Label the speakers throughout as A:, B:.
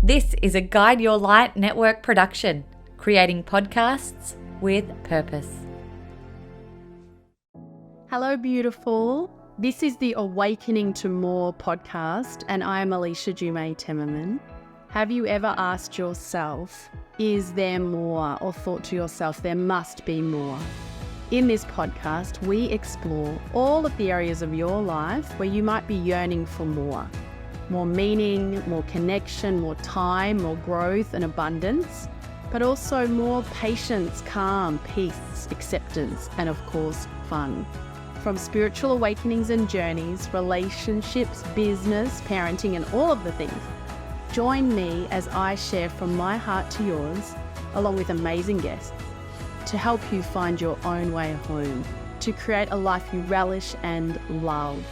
A: This is a Guide Your Light network production, creating podcasts with purpose.
B: Hello, beautiful. This is the Awakening to More podcast, and I am Alicia Jumay Temmerman. Have you ever asked yourself, is there more? Or thought to yourself, there must be more? In this podcast, we explore all of the areas of your life where you might be yearning for more. More meaning, more connection, more time, more growth and abundance, but also more patience, calm, peace, acceptance, and of course, fun. From spiritual awakenings and journeys, relationships, business, parenting, and all of the things. Join me as I share from my heart to yours, along with amazing guests, to help you find your own way home, to create a life you relish and love.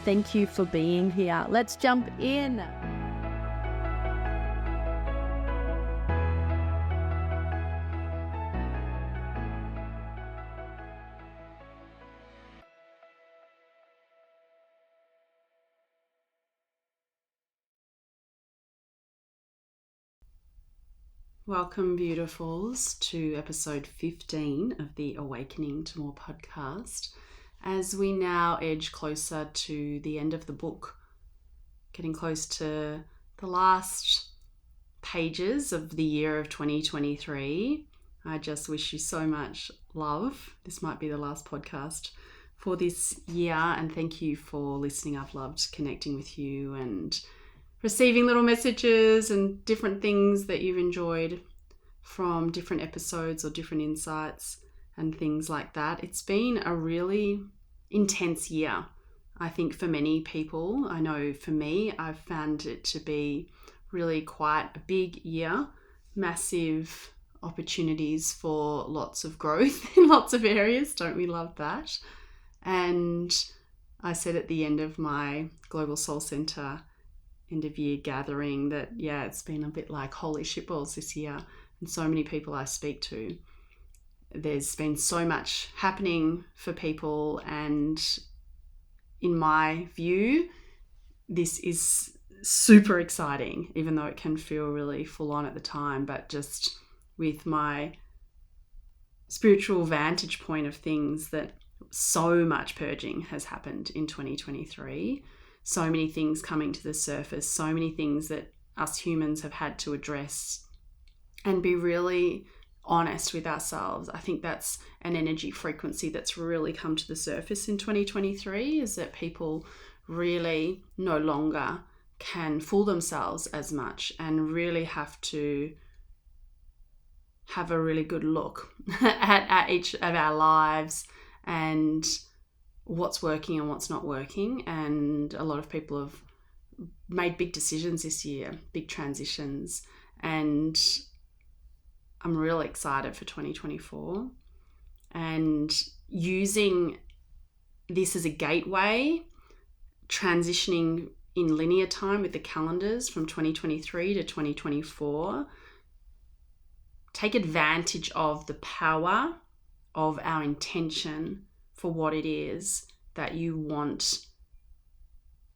B: Thank you for being here. Let's jump in. Welcome, beautifuls, to episode 15 of the Awakening to More podcast. As we now edge closer to the end of the book, getting close to the last pages of the year of 2023, I just wish you so much love. This might be the last podcast for this year, and thank you for listening. I've loved connecting with you and receiving little messages and different things that you've enjoyed from different episodes or different insights and things like that. It's been a really intense year, I think, for many people. I know for me, I've found it to be really quite a big year, massive opportunities for lots of growth in lots of areas. Don't we love that? And I said at the end of my Global Soul Center end of year gathering that, it's been a bit like holy shitballs this year. And so many people I speak to, there's been so much happening for people, and in my view, this is super exciting, even though it can feel really full on at the time. But just with my spiritual vantage point of things, that so much purging has happened in 2023, so many things coming to the surface, so many things that us humans have had to address and be really honest with ourselves. I think that's an energy frequency that's really come to the surface in 2023, is that people really no longer can fool themselves as much and really have to have a really good look at each of our lives and what's working and what's not working. And a lot of people have made big decisions this year, big transitions, and I'm really excited for 2024 and using this as a gateway, transitioning in linear time with the calendars from 2023 to 2024. Take advantage of the power of our intention for what it is that you want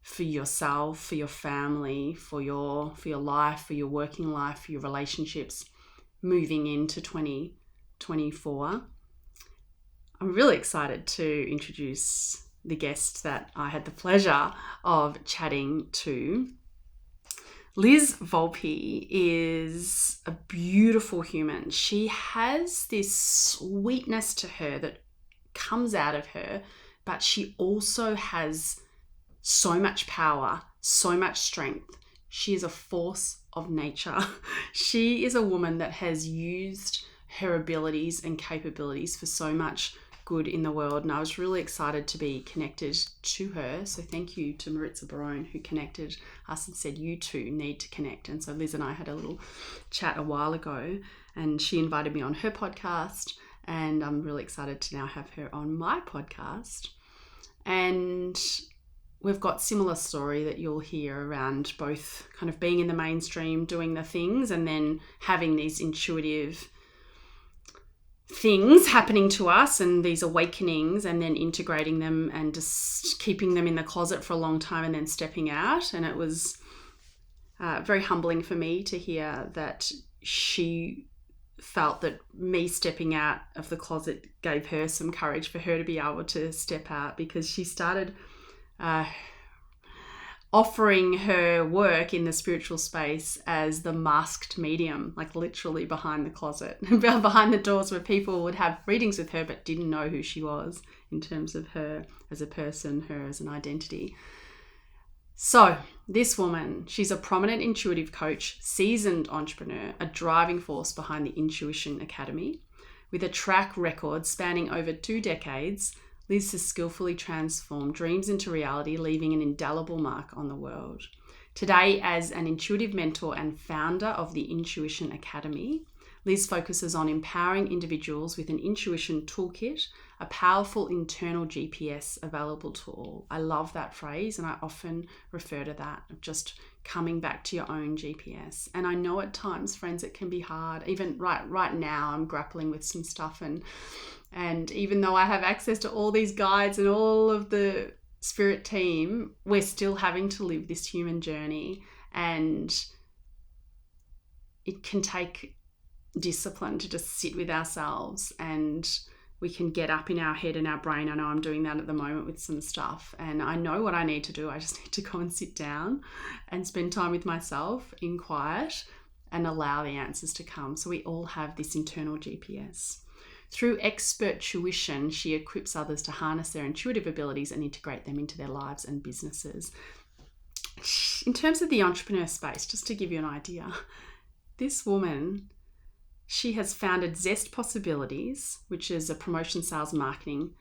B: for yourself, for your family, for your life, for your working life, for your relationships, moving into 2024. I'm really excited to introduce the guest that I had the pleasure of chatting to. Liz Volpe is a beautiful human. She has this sweetness to her that comes out of her, but she also has so much power, so much strength. She is a force of nature. She is a woman that has used her abilities and capabilities for so much good in the world, and I was really excited to be connected to her. So thank you to Maritza Barone, who connected us and said, you two need to connect. And so Liz and I had a little chat a while ago, and she invited me on her podcast, and I'm really excited to now have her on my podcast. And we've got similar story that you'll hear around both kind of being in the mainstream, doing the things, and then having these intuitive things happening to us and these awakenings, and then integrating them and just keeping them in the closet for a long time and then stepping out. And it was very humbling for me to hear that she felt that me stepping out of the closet gave her some courage for her to be able to step out, because she started offering her work in the spiritual space as the masked medium, like literally behind the closet, behind the doors, where people would have readings with her but didn't know who she was in terms of her as a person, her as an identity. So this woman, she's a prominent intuitive coach, seasoned entrepreneur, a driving force behind the Intuition Academy. With a track record spanning over 2 decades, Liz has skillfully transformed dreams into reality, leaving an indelible mark on the world. Today, as an intuitive mentor and founder of the Intuition Academy, Liz focuses on empowering individuals with an intuition toolkit, a powerful internal GPS available to all. I love that phrase, and I often refer to that, of just coming back to your own GPS. And I know at times, friends, it can be hard. Even right now, I'm grappling with some stuff, and even though I have access to all these guides and all of the spirit team, we're still having to live this human journey, and it can take discipline to just sit with ourselves, and we can get up in our head and our brain. I know I'm doing that at the moment with some stuff, and I know what I need to do. I just need to go and sit down and spend time with myself in quiet and allow the answers to come. So we all have this internal GPS. Through expert tuition, she equips others to harness their intuitive abilities and integrate them into their lives and businesses. In terms of the entrepreneur space, just to give you an idea, this woman, she has founded Zest Possibilities, which is a promotion, sales, marketing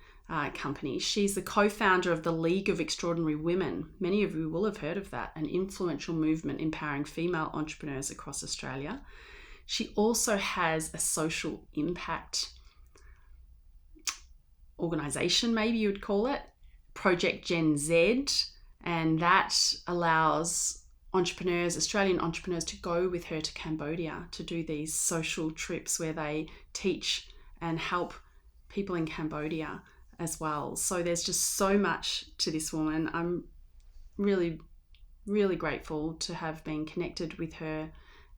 B: company. She's the co-founder of the League of Extraordinary Women. Many of you will have heard of that, an influential movement empowering female entrepreneurs across Australia. She also has a social impact organization, maybe you would call it, Project Gen Z, and that allows Australian entrepreneurs, to go with her to Cambodia to do these social trips where they teach and help people in Cambodia as well. So there's just so much to this woman. I'm really, really grateful to have been connected with her,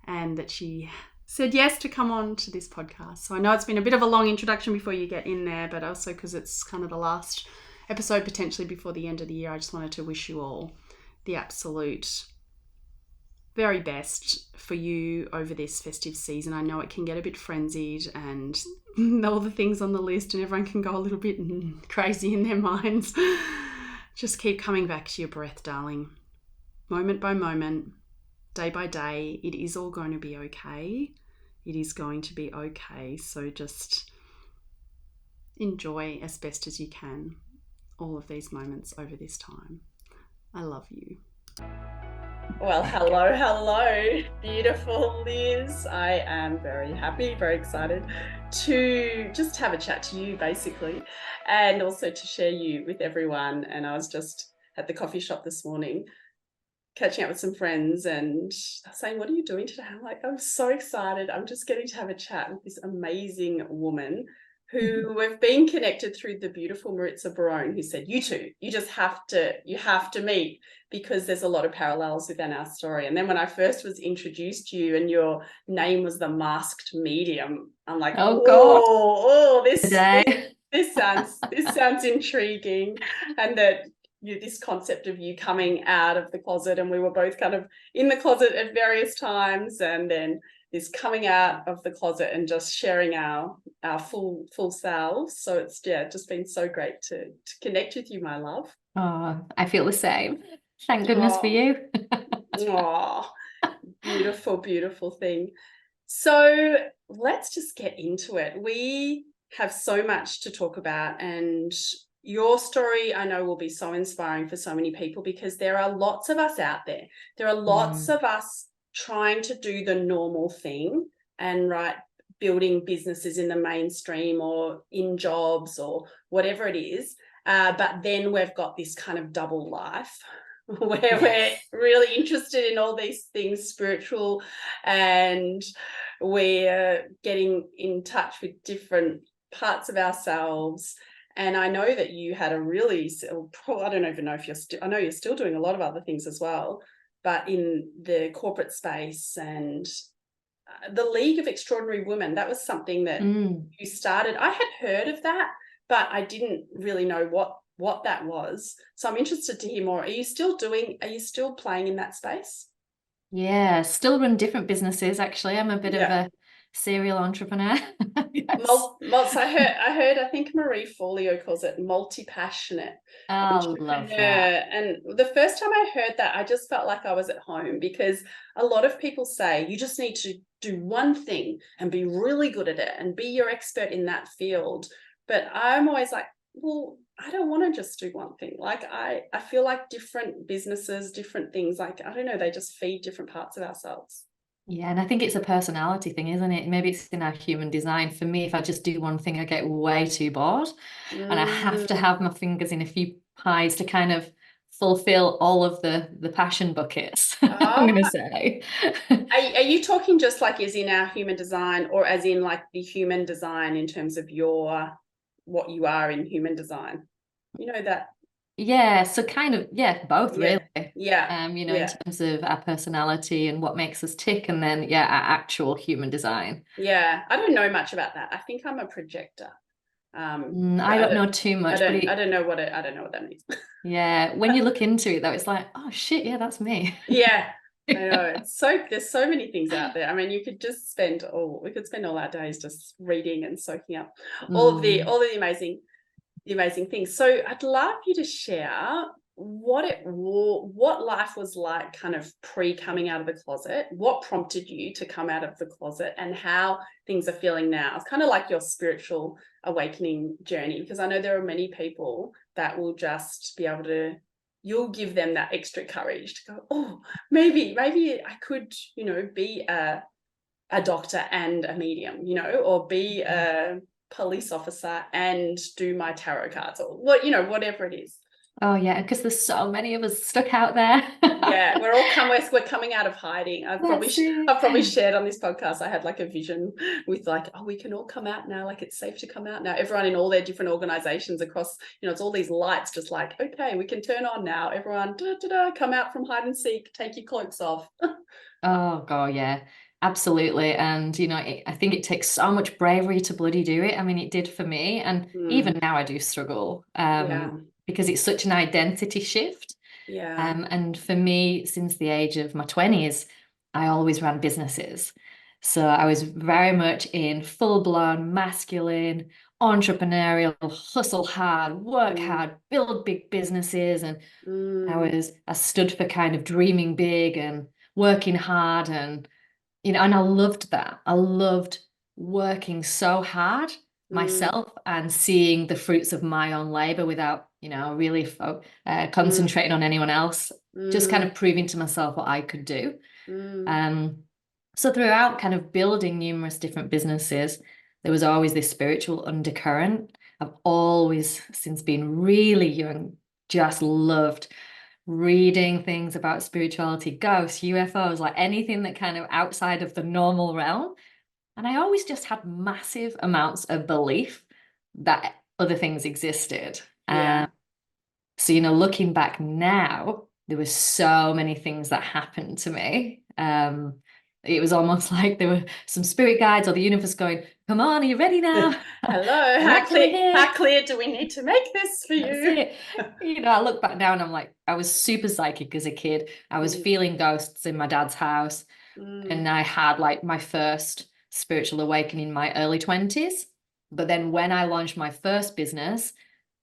B: and that she said yes to come on to this podcast. So I know it's been a bit of a long introduction before you get in there, but also because it's kind of the last episode potentially before the end of the year, I just wanted to wish you all the absolute very best for you over this festive season. I know it can get a bit frenzied and all the things on the list, and everyone can go a little bit crazy in their minds. Just keep coming back to your breath, darling. Moment by moment, day by day, it is all going to be okay. It is going to be okay. So just enjoy as best as you can all of these moments over this time. I love you.
C: Well, hello, beautiful Liz. I am very happy, very excited to just have a chat to you, basically, and also to share you with everyone. And I was just at the coffee shop this morning, catching up with some friends, and saying, what are you doing today? I'm like, I'm so excited. I'm just getting to have a chat with this amazing woman who we've been connected through the beautiful Maritza Barone, who said, you have to meet, because there's a lot of parallels within our story. And then when I first was introduced to you and your name was the Masked Medium, I'm like, this sounds intriguing. And that this concept of you coming out of the closet, and we were both kind of in the closet at various times, and then this coming out of the closet and just sharing our full selves. So it's just been so great to connect with you, my love.
A: Oh, I feel the same. Thank goodness for you.
C: Beautiful, beautiful thing. So let's just get into it. We have so much to talk about, and your story, I know, will be so inspiring for so many people, because there are lots of us out there. There are lots of us trying to do the normal thing and building businesses in the mainstream or in jobs or whatever it is. But then we've got this kind of double life where we're really interested in all these things spiritual, and we're getting in touch with different parts of ourselves. And I know that you had a really, I don't even know if I know you're still doing a lot of other things as well, but in the corporate space, and the League of Extraordinary Women, that was something that you started. I had heard of that, but I didn't really know what that was. So I'm interested to hear more. Are you still playing in that space?
A: Yeah, still run different businesses, actually. I'm a bit of a serial entrepreneur. Yes.
C: I think Marie Forleo calls it multi-passionate
A: Love that.
C: And the first time I heard that, I just felt like I was at home, because a lot of people say you just need to do one thing and be really good at it and be your expert in that field. But I'm always like, well, I don't want to just do one thing. Like I feel like different businesses, different things, like, I don't know, they just feed different parts of ourselves.
A: Yeah, and I think it's a personality thing, isn't it? Maybe it's in our human design. For me, if I just do one thing, I get way too bored. And I have to have my fingers in a few pies to kind of fulfill all of the passion buckets, I'm going to say.
C: Are you talking just like as in our human design, or as in like the human design in terms of what you are in human design? You know that?
A: Yeah, so kind of, both really.
C: Yeah.
A: In terms of our personality and what makes us tick, and then our actual human design.
C: Yeah, I don't know much about that. I think I'm a projector.
A: I don't know too much.
C: I don't know what that means.
A: Yeah, when you look into it though, it's like, oh shit, yeah, that's me.
C: Yeah, I know. There's so many things out there. I mean, we could spend all our days just reading and soaking up all of the amazing things. So I'd love you to share what life was like kind of pre-coming out of the closet, what prompted you to come out of the closet, and how things are feeling now. It's kind of like your spiritual awakening journey, because I know there are many people that will just be able to, you'll give them that extra courage to go, oh, maybe I could, be a doctor and a medium, or be a police officer and do my tarot cards, or whatever it is.
A: Oh yeah, because there's so many of us stuck out there.
C: Yeah, we're coming out of hiding. I've probably shared on this podcast, I had like a vision with like, oh, we can all come out now, like it's safe to come out now. Everyone in all their different organizations across, it's all these lights just like, okay, we can turn on now. Everyone, come out from hide and seek, take your cloaks off.
A: Oh god, yeah. Absolutely. And, I think it takes so much bravery to bloody do it. I mean, it did for me. And even now I do struggle because it's such an identity shift.
C: Yeah.
A: And for me, since the age of my 20s, I always ran businesses. So I was very much in full-blown masculine, entrepreneurial, hustle hard, work hard, build big businesses. And I stood for kind of dreaming big and working hard, and and I loved that. I loved working so hard myself and seeing the fruits of my own labor without, really concentrating on anyone else, just kind of proving to myself what I could do. So throughout kind of building numerous different businesses, there was always this spiritual undercurrent. I've always, since being really young, just loved reading things about spirituality, ghosts, UFOs, like anything that kind of outside of the normal realm. And I always just had massive amounts of belief that other things existed. So, looking back now, there were so many things that happened to me. It was almost like there were some spirit guides or the universe going, come on, are you ready now?
C: Hello, how clear do we need to make this for you?
A: I look back now and I'm like, I was super psychic as a kid. I was feeling ghosts in my dad's house. And I had like my first spiritual awakening in my early 20s. But then when I launched my first business,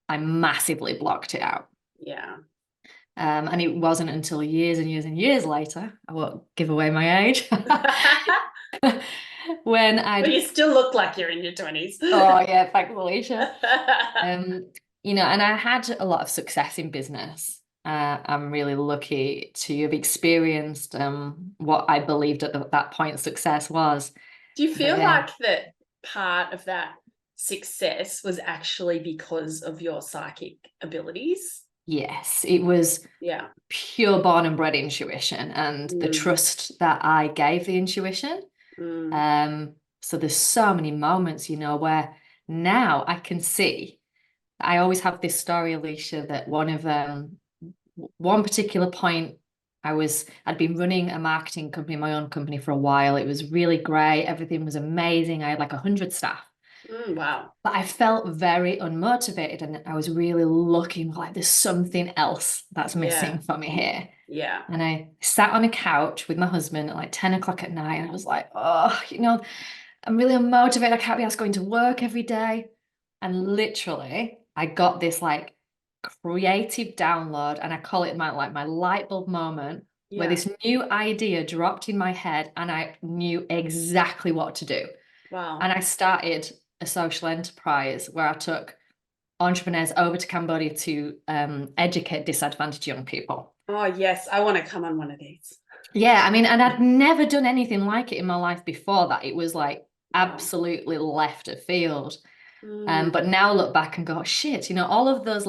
A: I massively blocked it out.
C: Yeah.
A: And it wasn't until years and years and years later, I won't give away my age,
C: But you still look like you're in your 20s.
A: Oh yeah, thanks, Alicia. And I had a lot of success in business. I'm really lucky to have experienced what I believed at that point success was.
C: Do you feel like that part of that success was actually because of your psychic abilities?
A: Yes, it was pure born and bred intuition and the trust that I gave the intuition. So there's so many moments, where now I can see. I always have this story, Alicia, that one particular point I'd been running a marketing company, my own company, for a while. It was really great. Everything was amazing. I had like 100 staff.
C: Wow.
A: But I felt very unmotivated, and I was really looking like there's something else that's missing for me here.
C: Yeah.
A: And I sat on a couch with my husband at like 10 o'clock at night, and I was like, oh, I'm really unmotivated. I can't be asked going to work every day. And literally, I got this like creative download, and I call it my light bulb moment, where
C: Yeah.
A: this new idea dropped in my head and I knew exactly what to do.
C: Wow.
A: And I started a social enterprise where I took entrepreneurs over to Cambodia to educate disadvantaged young people.
C: Oh, yes. I want to come on one of these.
A: Yeah, I mean, and I'd never done anything like it in my life before that. It was like absolutely left of field. But now look back and go, shit, all of those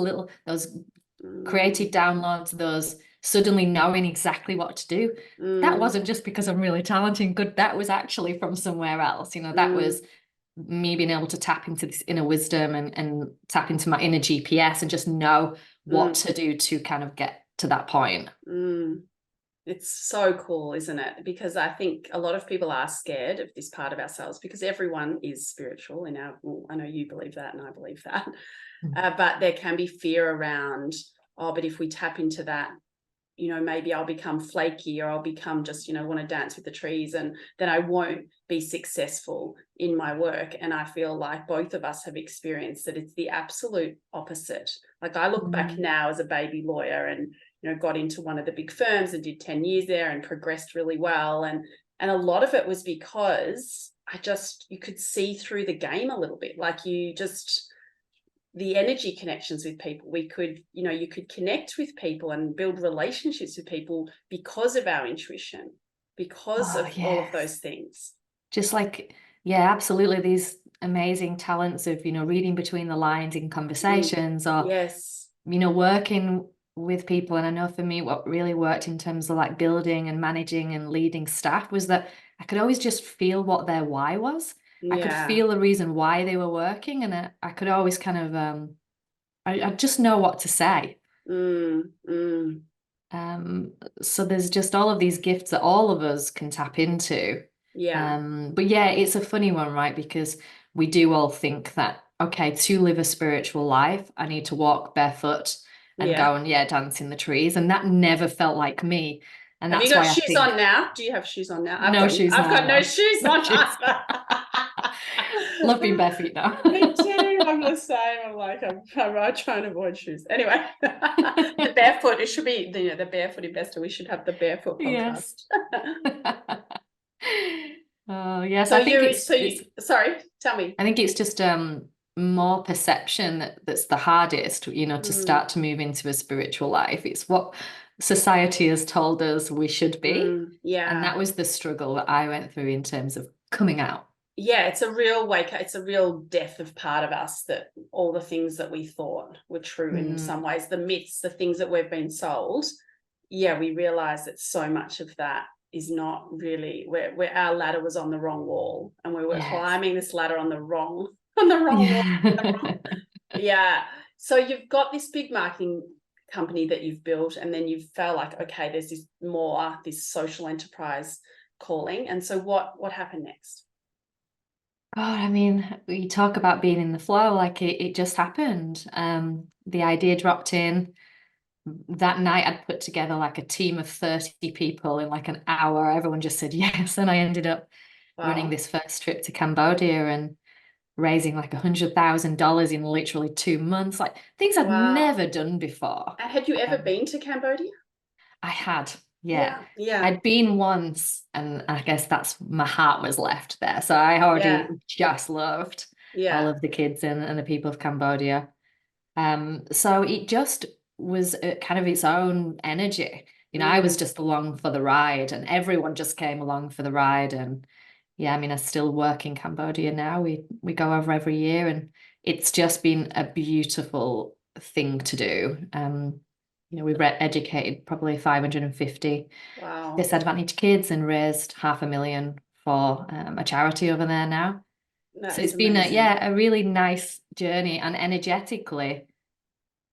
A: creative downloads, those suddenly knowing exactly what to do, that wasn't just because I'm really talented and good. That was actually from somewhere else. That was me being able to tap into this inner wisdom and tap into my inner GPS and just know what to do to kind of get to that point.
C: It's so cool, isn't it? Because I think a lot of people are scared of this part of ourselves, because everyone is spiritual I know you believe that and I believe that. But there can be fear around, but if we tap into that, maybe I'll become flaky, or I'll become just, want to dance with the trees, and then I won't be successful in my work. And I feel like both of us have experienced that it's the absolute opposite. Like I look back now as a baby lawyer and, got into one of the big firms and did 10 years there and progressed really well. And a lot of it was because you could see through the game a little bit. Like the energy connections with people, you could connect with people and build relationships with people because of our intuition, because of all of those things.
A: Just like, yeah, absolutely. These amazing talents of, reading between the lines in conversations or, working with people. And I know for me, what really worked in terms of like building and managing and leading staff was that I could always just feel what their why was. I could feel the reason why they were working, and I could always kind of I just know what to say. So there's just all of these gifts that all of us can tap into. But yeah, it's a funny one, right? Because we do all think that, okay, to live a spiritual life, I need to walk barefoot and go and dance in the trees. And that never felt like me. And
C: have
A: that's
C: you got
A: why
C: shoes on now? Do you have shoes on now?
A: I've got
C: no shoes on.
A: Love being bare feet now.
C: Me too. I'm the same. I'm like, I'm trying to avoid shoes. Anyway, the barefoot, it should be the barefoot investor. We should have the barefoot podcast.
A: Yes. Oh yes,
C: So
A: I think
C: sorry, tell me.
A: I think it's just more perception that's the hardest, to start to move into a spiritual life. It's what society has told us we should be. And that was the struggle that I went through in terms of coming out.
C: Yeah, it's a real it's a real death of part of us, that all the things that we thought were true in some ways, the myths, the things that we've been sold. Yeah, we realize that so much of that is not really where our ladder was on the wrong wall, and we were climbing this ladder on the wrong wall. Yeah. So you've got this big marketing company that you've built, and then you felt like, okay, there's this social enterprise calling. And so what happened next?
A: God, I mean, you talk about being in the flow, like it just happened. The idea dropped in. That night I'd put together like a team of 30 people in like an hour. Everyone just said yes. And I ended up running this first trip to Cambodia and raising like $100,000 in literally 2 months, like things I'd never done before.
C: And had you ever been to Cambodia?
A: I had.
C: Yeah.
A: I'd been once, and I guess that's my heart was left there. So I already just loved all of the kids and the people of Cambodia. So it just was kind of its own energy. I was just along for the ride, and everyone just came along for the ride. And yeah, I mean, I still work in Cambodia now. We go over every year, and it's just been a beautiful thing to do. We've educated probably 550 disadvantaged kids and raised $500,000 for a charity over there now. So it's been a really nice journey, and energetically,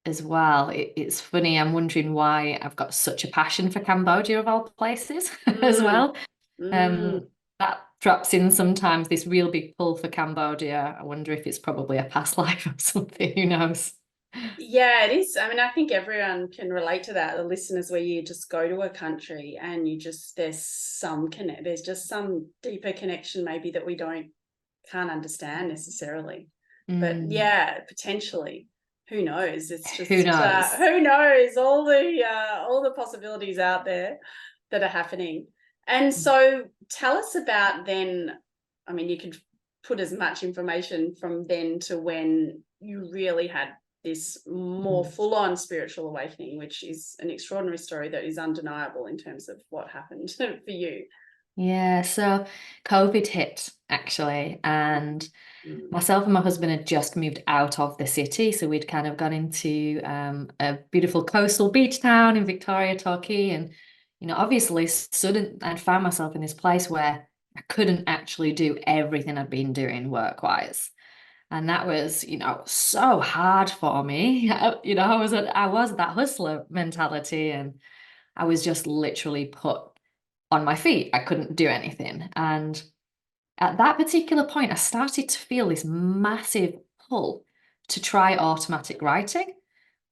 A: as well. It's funny, I'm wondering why I've got such a passion for Cambodia of all places as
C: Mm,
A: well.
C: mm.
A: That drops in sometimes, this real big pull for Cambodia. I wonder if it's probably a past life or something, who knows?
C: Yeah, it is. I mean, I think everyone can relate to that. The listeners, where you just go to a country and you just there's just some deeper connection maybe that we can't understand necessarily. But
A: Mm,
C: yeah, potentially, who knows? It's
A: who
C: just
A: knows?
C: who knows, all the possibilities out there that are happening. And so tell us about then. I mean, you could put as much information from then to when you really had this more
A: Mm.
C: full-on spiritual awakening, which is an extraordinary story that is undeniable in terms of what happened for you.
A: Yeah, so COVID hit actually, and
C: Mm.
A: myself and my husband had just moved out of the city. So we'd kind of gone into a beautiful coastal beach town in Victoria, Turkey. And, obviously suddenly I'd found myself in this place where I couldn't actually do everything I'd been doing work-wise. And that was, so hard for me. I was that hustler mentality, and I was just literally put on my feet. I couldn't do anything. And at that particular point, I started to feel this massive pull to try automatic writing.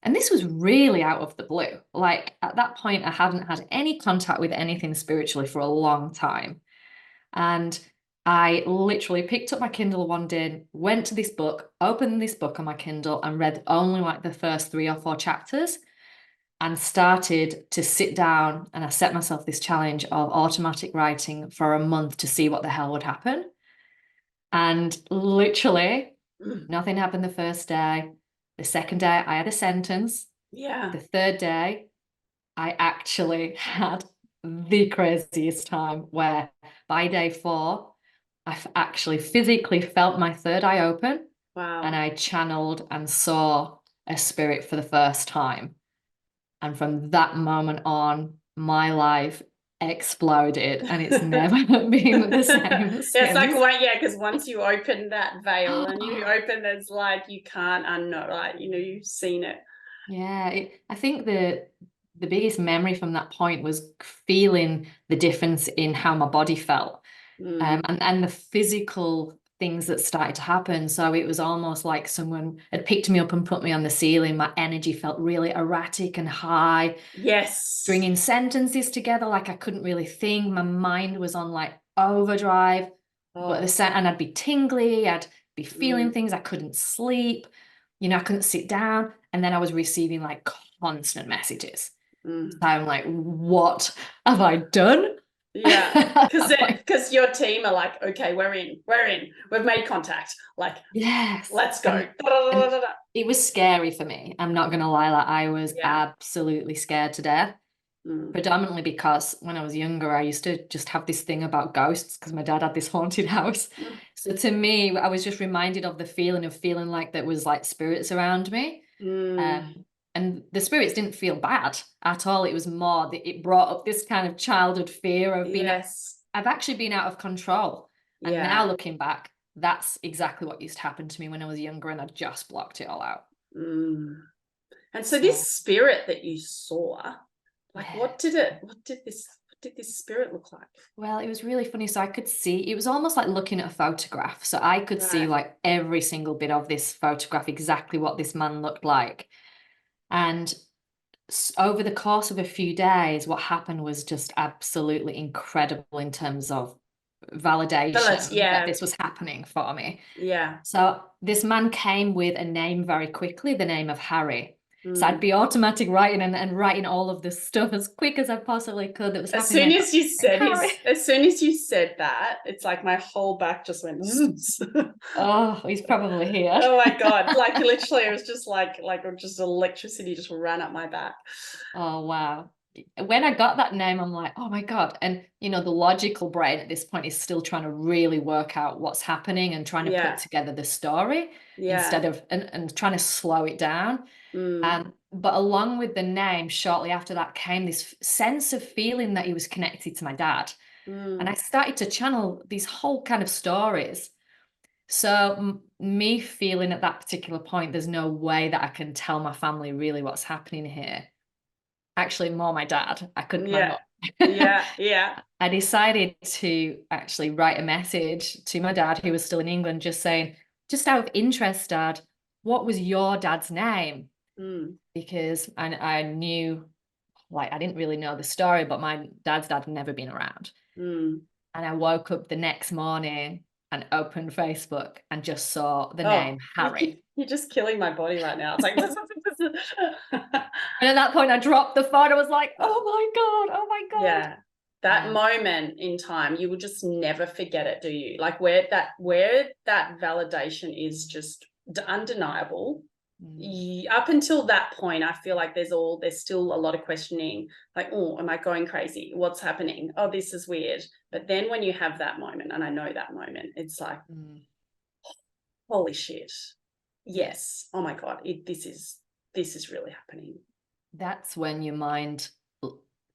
A: And this was really out of the blue. Like at that point, I hadn't had any contact with anything spiritually for a long time. And I literally picked up my Kindle one day, went to this book, opened this book on my Kindle, and read only like the first 3 or 4 chapters, and started to sit down. And I set myself this challenge of automatic writing for a month to see what the hell would happen. And literally,
C: Mm.
A: nothing happened the first day. The second day, I had a sentence.
C: Yeah.
A: The third day, I actually had the craziest time where by day 4, I've actually physically felt my third eye open, and
C: Wow.
A: I channeled and saw a spirit for the first time. And from that moment on, my life exploded, and it's never been the same
C: Yeah, it's like,
A: since.
C: well, yeah, because once you open that veil and you open, there's like you can't unknow, like you've seen it.
A: Yeah, I think the biggest memory from that point was feeling the difference in how my body felt,
C: Mm.
A: and the physical things that started to happen. So it was almost like someone had picked me up and put me on the ceiling. My energy felt really erratic and high,
C: Yes.
A: stringing sentences together like I couldn't really think. My mind was on like overdrive, but
C: Oh.
A: and I'd be tingly, I'd be feeling
C: Mm.
A: things, I couldn't sleep, I couldn't sit down. And then I was receiving like constant messages. So
C: Mm.
A: I'm like, what have I done?
C: Yeah, because
A: Like,
C: because your team are like, okay, we're in, we've made contact, like,
A: yes.
C: let's go.
A: And it was scary for me. I'm not gonna lie, like I was
C: Yeah.
A: absolutely scared to death.
C: Mm.
A: Predominantly because when I was younger, I used to just have this thing about ghosts because my dad had this haunted house.
C: Mm.
A: So to me, I was just reminded of the feeling of feeling like there was like spirits around me.
C: Mm.
A: And the spirits didn't feel bad at all. It was more that it brought up this kind of childhood fear of being,
C: Yes.
A: I've actually been out of control. And now
C: Yeah.
A: looking back, that's exactly what used to happen to me when I was younger, and I just blocked it all out.
C: Mm. And so
A: So
C: this spirit that you saw, like,
A: yeah.
C: what did this spirit look like?
A: Well, it was really funny. So I could see, it was almost like looking at a photograph. So I could see
C: Right.
A: like every single bit of this photograph, exactly what this man looked like. And over the course of a few days, what happened was just absolutely incredible in terms of validation that
C: Yeah.
A: this was happening for me.
C: Yeah.
A: So this man came with a name very quickly, the name of Harry. So I'd
C: Mm.
A: be automatic writing and writing all of this stuff as quick as I possibly could that was
C: As
A: happening
C: soon
A: there.
C: as you said
A: Harry.
C: as soon as you said that, it's like my whole back just went zzz.
A: Oh, he's probably here.
C: Oh my God. Like literally it was just like just electricity just ran up my back.
A: Oh, wow. When I got that name, I'm like, oh my God. And, the logical brain at this point is still trying to really work out what's happening and trying to put
C: Yeah.
A: together the story
C: Yeah.
A: instead of, and trying to slow it down.
C: Mm.
A: But along with the name, shortly after that came this sense of feeling that he was connected to my dad. And I
C: Mm.
A: started to channel these whole kind of stories. So me feeling at that particular point, there's no way that I can tell my family really what's happening here. Actually, more my dad. I couldn't, my mum.
C: Yeah.
A: I decided to actually write a message to my dad, who was still in England, just saying, just out of interest, Dad, what was your dad's name? Because I knew, like, I didn't really know the story, but my dad's dad had never been around. And I woke up the next morning and opened Facebook and just saw the name Harry.
C: You're just killing my body right now. It's like,
A: and at that point, I dropped the phone. I was like, oh my God.
C: Yeah. That moment in time, you will just never forget it, do you? Like where that validation is just undeniable. Up until that point, I feel like there's still a lot of questioning, like, oh, am I going crazy? What's happening? Oh, this is weird. But then when you have that moment, and I know that moment, it's like, holy shit. Yes. Oh my God. This is really happening.
A: That's when your mind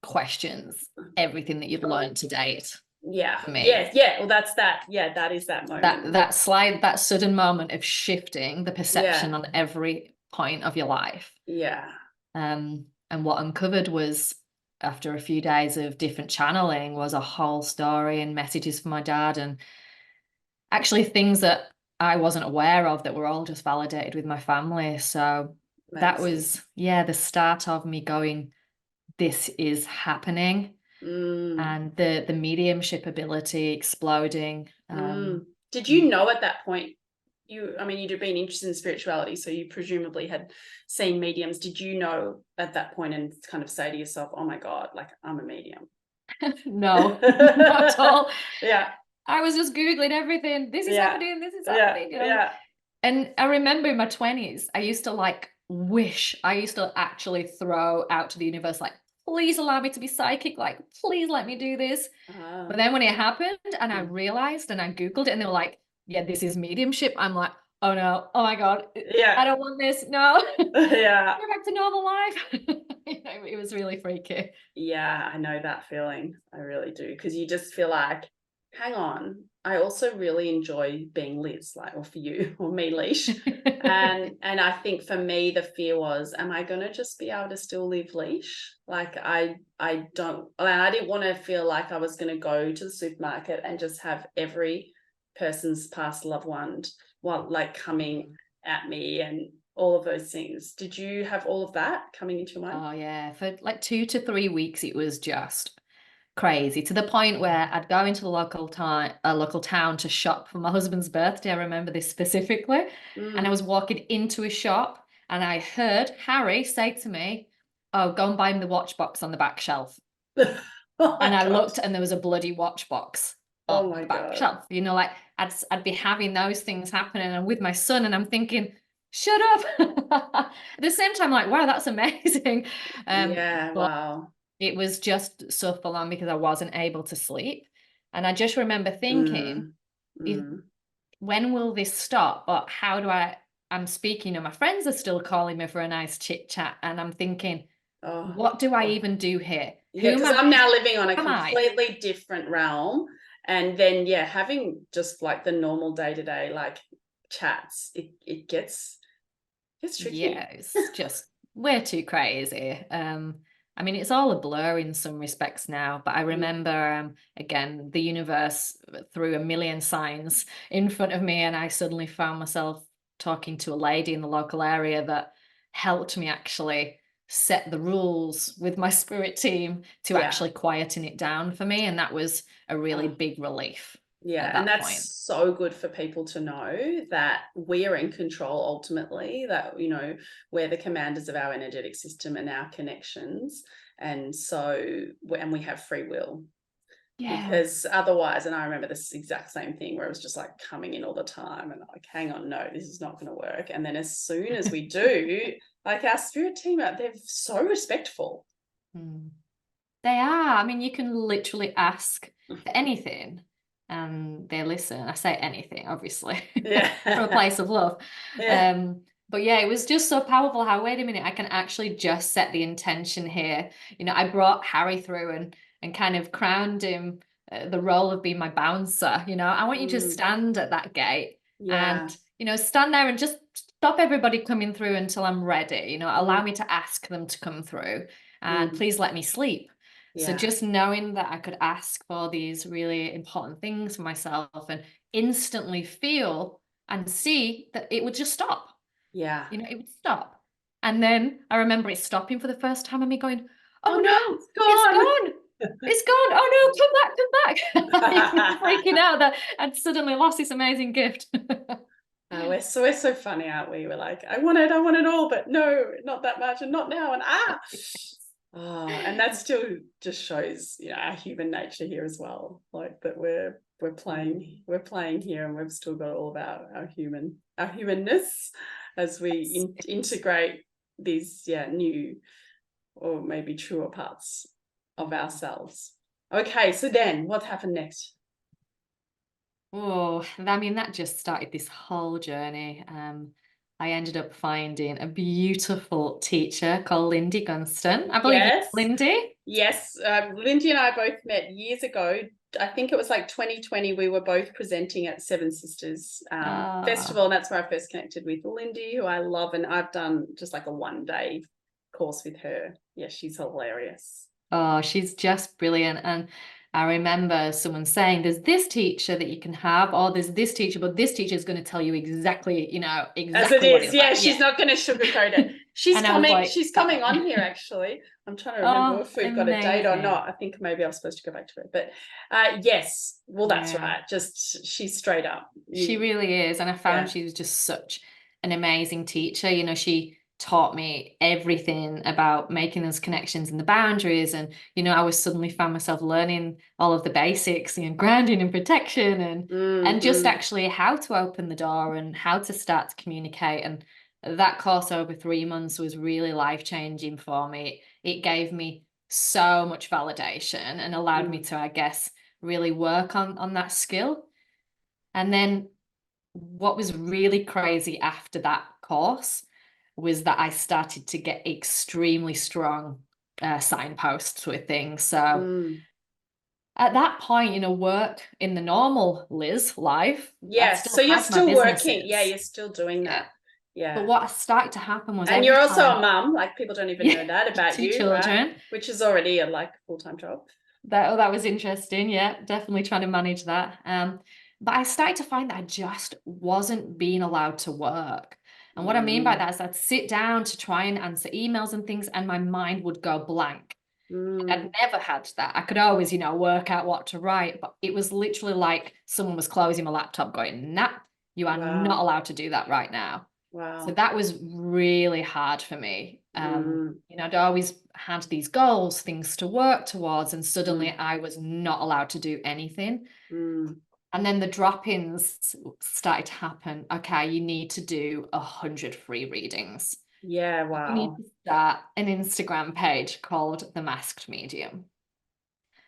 A: questions everything that you've learned to date.
C: Yeah.
A: For me.
C: Yeah. Well, that's that. Yeah, that is that moment.
A: That sudden moment of shifting the perception on every point of your life.
C: Yeah.
A: And what uncovered was, after a few days of different channeling, was a whole story and messages from my dad, and actually things that I wasn't aware of that were all just validated with my family. So that was, the start of me going, this is happening. And the mediumship ability exploding.
C: Did you know at that point, you'd been interested in spirituality, so you presumably had seen mediums. Did you know at that point and kind of say to yourself, oh my God, like I'm a medium?
A: No, not at all.
C: Yeah.
A: I was just Googling everything. This is happening. This is happening. And I remember in my 20s, I used to actually throw out to the universe, like, please allow me to be psychic. Like, please let me do this. But then when it happened and I realized and I Googled it and they were like, yeah, this is mediumship. I'm like, oh no, oh my God. I don't want this. No.
C: Yeah.
A: Go back to normal life. It was really freaky.
C: Yeah, I know that feeling. I really do. Because you just feel like, hang on, I also really enjoy being Liz, like, or for you or me, Leash. and I think for me the fear was, am I going to just be able to still live Leash? Like I didn't want to feel like I was going to go to the supermarket and just have every person's past loved one coming at me and all of those things. Did you have all of that coming into your mind?
A: Oh yeah, for like 2 to 3 weeks it was just crazy, to the point where I'd go into the local town to shop for my husband's birthday. I remember this specifically. And I was walking into a shop and I heard Harry say to me, oh, go and buy him the watch box on the back shelf. And I looked and there was a bloody watch box on the back shelf. Like I'd be having those things happening and with my son, and I'm thinking, shut up. At the same time, like, wow, that's amazing.
C: Wow.
A: It was just so full on because I wasn't able to sleep. And I just remember thinking, when will this stop? But how do I'm speaking and my friends are still calling me for a nice chit chat. And I'm thinking, what do I even do here?
C: Yeah, because I'm now living on a completely different realm. And then, having just like the normal day-to-day like chats, it gets tricky.
A: Yeah, it's just way too crazy. It's all a blur in some respects now, but I remember, again, the universe threw a million signs in front of me, and I suddenly found myself talking to a lady in the local area that helped me actually set the rules with my spirit team to actually quieten it down for me, and that was a really big relief.
C: Yeah, and that's so good for people to know that we are in control ultimately, that, we're the commanders of our energetic system and our connections. And so, and we have free will. Yeah. Because otherwise, and I remember this exact same thing where it was just like coming in all the time and like, hang on, no, this is not going to work. And then as soon as we do, like our spirit team, they're so respectful.
A: They are. You can literally ask for anything and they listen. I say anything, obviously, from a place of love. Yeah. But yeah, it was just so powerful how, wait a minute, I can actually just set the intention here. I brought Harry through and kind of crowned him the role of being my bouncer. I want you to stand at that gate
C: Yeah.
A: and, stand there and just stop everybody coming through until I'm ready, allow me to ask them to come through, and please let me sleep. So
C: Yeah.
A: just knowing that I could ask for these really important things for myself and instantly feel and see that it would just stop.
C: Yeah.
A: It would stop. And then I remember it stopping for the first time and me going,
C: Oh
A: oh
C: no,
A: no,
C: it's
A: it's
C: gone.
A: gone. It's gone. Oh no, come back, come back. Freaking out that I'd suddenly lost this amazing gift.
C: We're so funny, aren't we? We're like, I want it all, but no, not that much, and not now, and and that still just shows, our human nature here as well. Like that we're playing here, and we've still got all about our humanness as we integrate these new or maybe truer parts of ourselves. Okay, so then what happened next?
A: Oh, I mean, that just started this whole journey. I ended up finding a beautiful teacher called Lindy Gunston. I believe you know
C: Yes.
A: Lindy.
C: Yes, Lindy and I both met years ago. I think it was like 2020. We were both presenting at Seven Sisters Festival, and that's where I first connected with Lindy, who I love, and I've done just like a one-day course with her. Yeah, she's hilarious.
A: Oh, she's just brilliant. And I remember someone saying, there's this teacher that you can have, or there's this teacher, but this teacher is going to tell you exactly,
C: As it
A: what
C: is.
A: it's
C: Yeah,
A: like.
C: she's not going to sugarcoat it. She's
A: And I was
C: coming.
A: like,
C: She's coming on here, actually. I'm trying to remember if we've got a date or not. I think maybe I was supposed to go back to it. But yes, well, that's right. Just she's straight up.
A: She really is. And I found she was just such an amazing teacher. She taught me everything about making those connections and the boundaries. And, I was suddenly found myself learning all of the basics, grounding and protection and just actually how to open the door and how to start to communicate. And that course over 3 months was really life-changing for me. It gave me so much validation and allowed me to, I guess, really work on that skill. And then what was really crazy after that course was that I started to get extremely strong signposts with things. So at that point, work in the normal Liz life,
C: yes. So you're still working. Yeah, you're still doing that. Yeah.
A: But what started to happen was,
C: and you're also a mum. Like people don't even know that about
A: 2
C: you,
A: children,
C: right? Which is already a full-time job.
A: That was interesting. Yeah, definitely trying to manage that. But I started to find that I just wasn't being allowed to work. And what I mean by that is I'd sit down to try and answer emails and things, and my mind would go blank. I'd never had that. I could always, work out what to write, but it was literally like someone was closing my laptop going, nah, you are not allowed to do that right now.
C: Wow.
A: So that was really hard for me. I'd always had these goals, things to work towards, and suddenly I was not allowed to do anything. And then the drop-ins started to happen. Okay, you need to do 100 free readings.
C: Yeah, wow.
A: You need to start an Instagram page called The Masked Medium,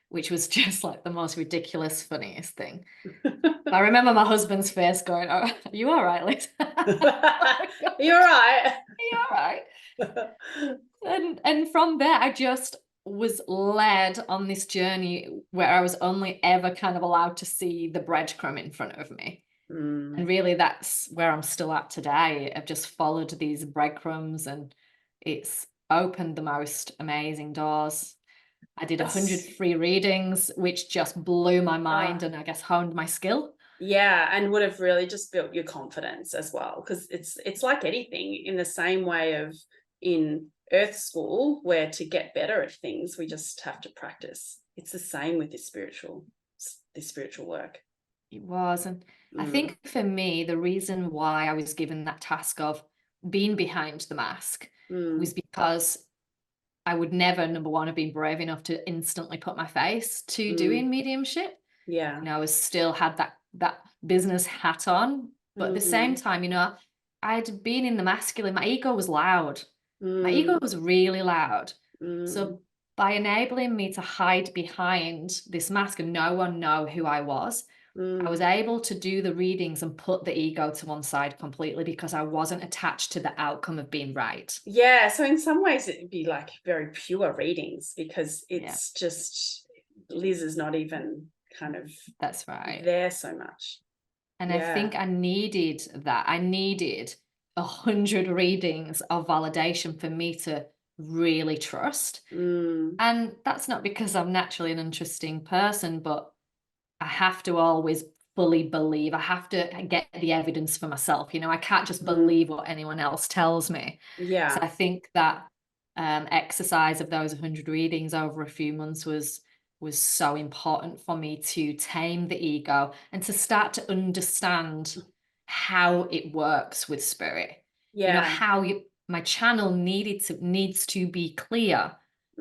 A: which was just like the most ridiculous, funniest thing. I remember my husband's face going, oh, are you all right, Liz?
C: You're right.
A: You're right. And from there, I just was led on this journey where I was only ever kind of allowed to see the breadcrumb in front of me. And really, that's where I'm still at today. I've just followed these breadcrumbs, and it's opened the most amazing doors. I did 100 free readings, which just blew my mind and I guess honed my skill.
C: Yeah, and would have really just built your confidence as well, because it's like anything in the same way of in Earth School, where to get better at things, we just have to practice. It's the same with this spiritual work.
A: It was. And I think for me, the reason why I was given that task of being behind the mask was because I would never, number one, have been brave enough to instantly put my face to doing mediumship.
C: Yeah.
A: I was still had that business hat on, but at the same time, I'd been in the masculine. My ego was loud. My ego was really loud. So by enabling me to hide behind this mask and no one know who I was, I was able to do the readings and put the ego to one side completely because I wasn't attached to the outcome of being right.
C: Yeah. So in some ways it'd be like very pure readings, because it's just Liz is not even kind of
A: that's right
C: there so much.
A: And I think I needed that. I needed 100 readings of validation for me to really trust. And that's not because I'm naturally an untrusting person, but I have to always fully believe. I have to get the evidence for myself. You know, I can't just believe what anyone else tells me. So I think that exercise of those 100 readings over a few months was so important for me to tame the ego and to start to understand how it works with spirit. You know, how my channel needs to be clear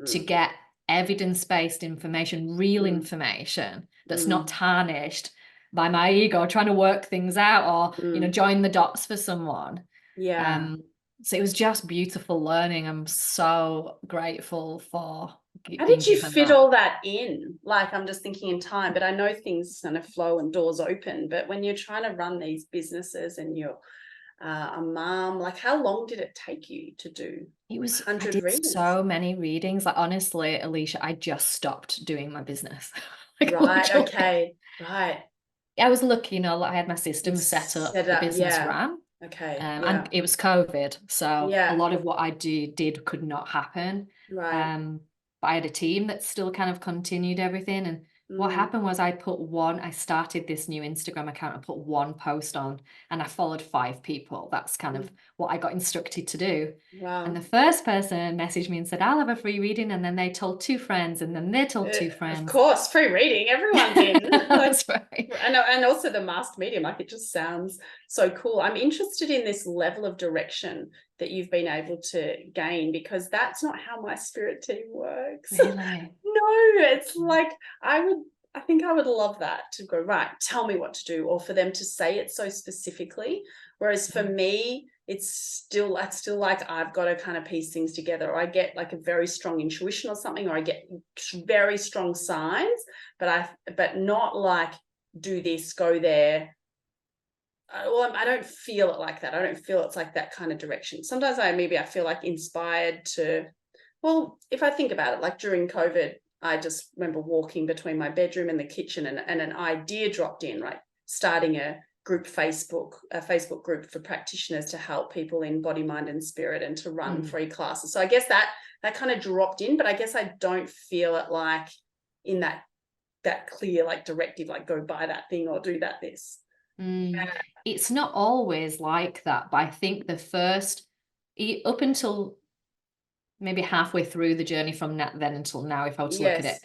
A: to get evidence-based information, real information that's not tarnished by my ego trying to work things out or, you know, join the dots for someone. So it was just beautiful learning. I'm so grateful for
C: How
A: being
C: did you
A: given
C: fit
A: that.
C: all that in? Like, I'm just thinking in time, but I know things kind of flow and doors open. But when you're trying to run these businesses and you're a mom, like, how long did it take you to do
A: I
C: 100
A: did
C: readings?
A: so many readings. Like, honestly, Alicia, I just stopped doing my business. Like,
C: Right.
A: literally.
C: Okay. Right.
A: I was lucky, you know, like I had my systems
C: It's
A: set up,
C: set
A: the
C: up.
A: business
C: Yeah.
A: ran.
C: Okay.
A: And it was COVID, so a
C: Yeah.
A: lot of what I did could not happen.
C: Right.
A: But I had a team that still kind of continued everything. And what happened was I started this new Instagram account. I put one post on and I followed 5 people. That's kind of what I got instructed to do.
C: Wow.
A: And the first person messaged me and said, I'll have a free reading. And then they told 2 friends, and then they told 2
C: Of
A: friends.
C: course, free reading. Everyone's in. Like,
A: That's right.
C: and also the masked medium. Like, it just sounds so cool. I'm interested in this level of direction that you've been able to gain, because that's not how my spirit team works.
A: Really?
C: No, it's like I think I would love that, to go, right, tell me what to do, or for them to say it so specifically. Whereas for me, it's still like I've got to kind of piece things together, or I get like a very strong intuition or something, or I get very strong signs, but not like, do this, go there. Well, I don't feel it like that. I don't feel it's like that kind of direction. Sometimes I feel like inspired to, well, if I think about it, like during COVID, I just remember walking between my bedroom and the kitchen, and an idea dropped in, right? Starting a Facebook group for practitioners to help people in body, mind, and spirit, and to run free classes. So I guess that kind of dropped in, but I guess I don't feel it like in that clear, like, directive, like, go buy that thing or do this.
A: It's not always like that, but I think up until maybe halfway through the journey from then until now, if I were to look at it,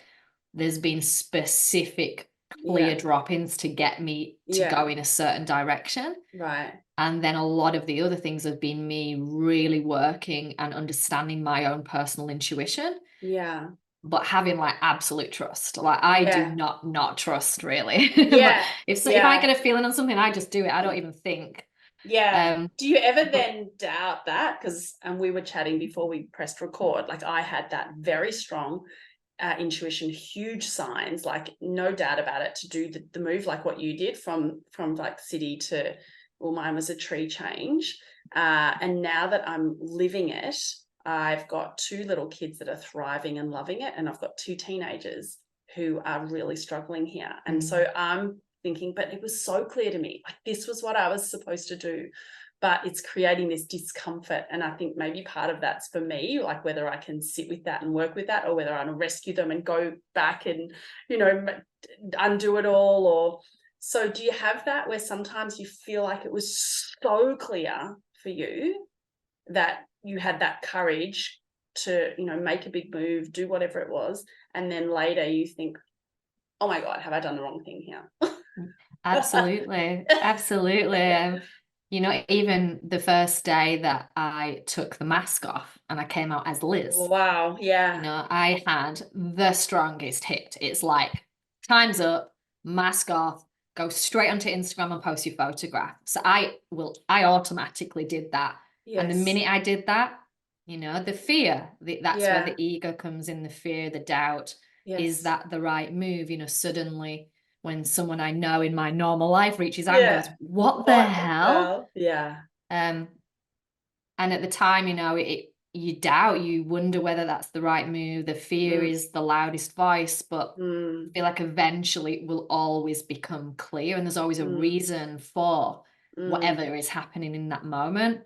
A: there's been specific clear drop-ins to get me to go in a certain direction.
C: Right.
A: And then a lot of the other things have been me really working and understanding my own personal intuition.
C: Yeah.
A: But having like absolute trust. Like, I do not trust, really.
C: Yeah.
A: If I get a feeling on something, I just do it. I don't even think.
C: Yeah. Do you ever then doubt that? Because, and we were chatting before we pressed record, like, I had that very strong intuition, huge signs, like, no doubt about it, to do the move like what you did from like city to, well, mine was a tree change. And now that I'm living it, I've got 2 little kids that are thriving and loving it, and I've got 2 teenagers who are really struggling here. And so I'm thinking, but it was so clear to me, like, this was what I was supposed to do, but it's creating this discomfort. And I think maybe part of that's for me, like, whether I can sit with that and work with that, or whether I rescue them and go back and, you know, undo it all. Or so, do you have that where sometimes you feel like it was so clear for you that you had that courage to, you know, make a big move, do whatever it was, and then later you think, oh my God, have I done the wrong thing here?
A: Absolutely. Absolutely. You know, even the first day that I took the mask off and I came out as Liz.
C: Wow. Yeah.
A: You know, I had the strongest hit. It's like, time's up, mask off, go straight onto Instagram and post your photograph. So I automatically did that.
C: Yes.
A: And the minute I did that, you know, the fear, that's where the ego comes in, the fear, the doubt. Is that the right move? You know, suddenly when someone I know in my normal life reaches out and goes, what the hell?
C: Yeah.
A: And at the time, you know, you doubt, you wonder whether that's the right move. The fear is the loudest voice, but I feel like eventually it will always become clear, and there's always a reason for whatever is happening in that moment.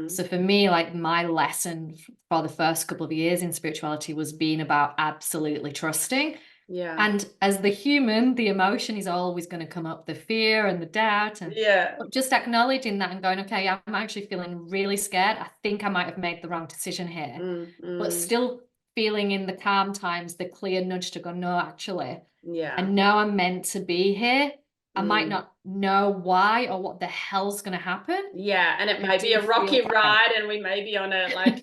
A: So for me, like my lesson for the first couple of years in spirituality was being about absolutely trusting.
C: Yeah.
A: And as the human, the emotion is always going to come up, the fear and the doubt, and
C: Yeah.
A: but just acknowledging that and going, okay, I'm actually feeling really scared. I think I might have made the wrong decision here, but still feeling in the calm times the clear nudge to go, no, actually, I
C: Yeah.
A: know I'm meant to be here. I might not know why or what the hell's going to happen.
C: Yeah. And it
A: I
C: may be
A: do
C: a rocky
A: feel right.
C: ride, and we may be on a like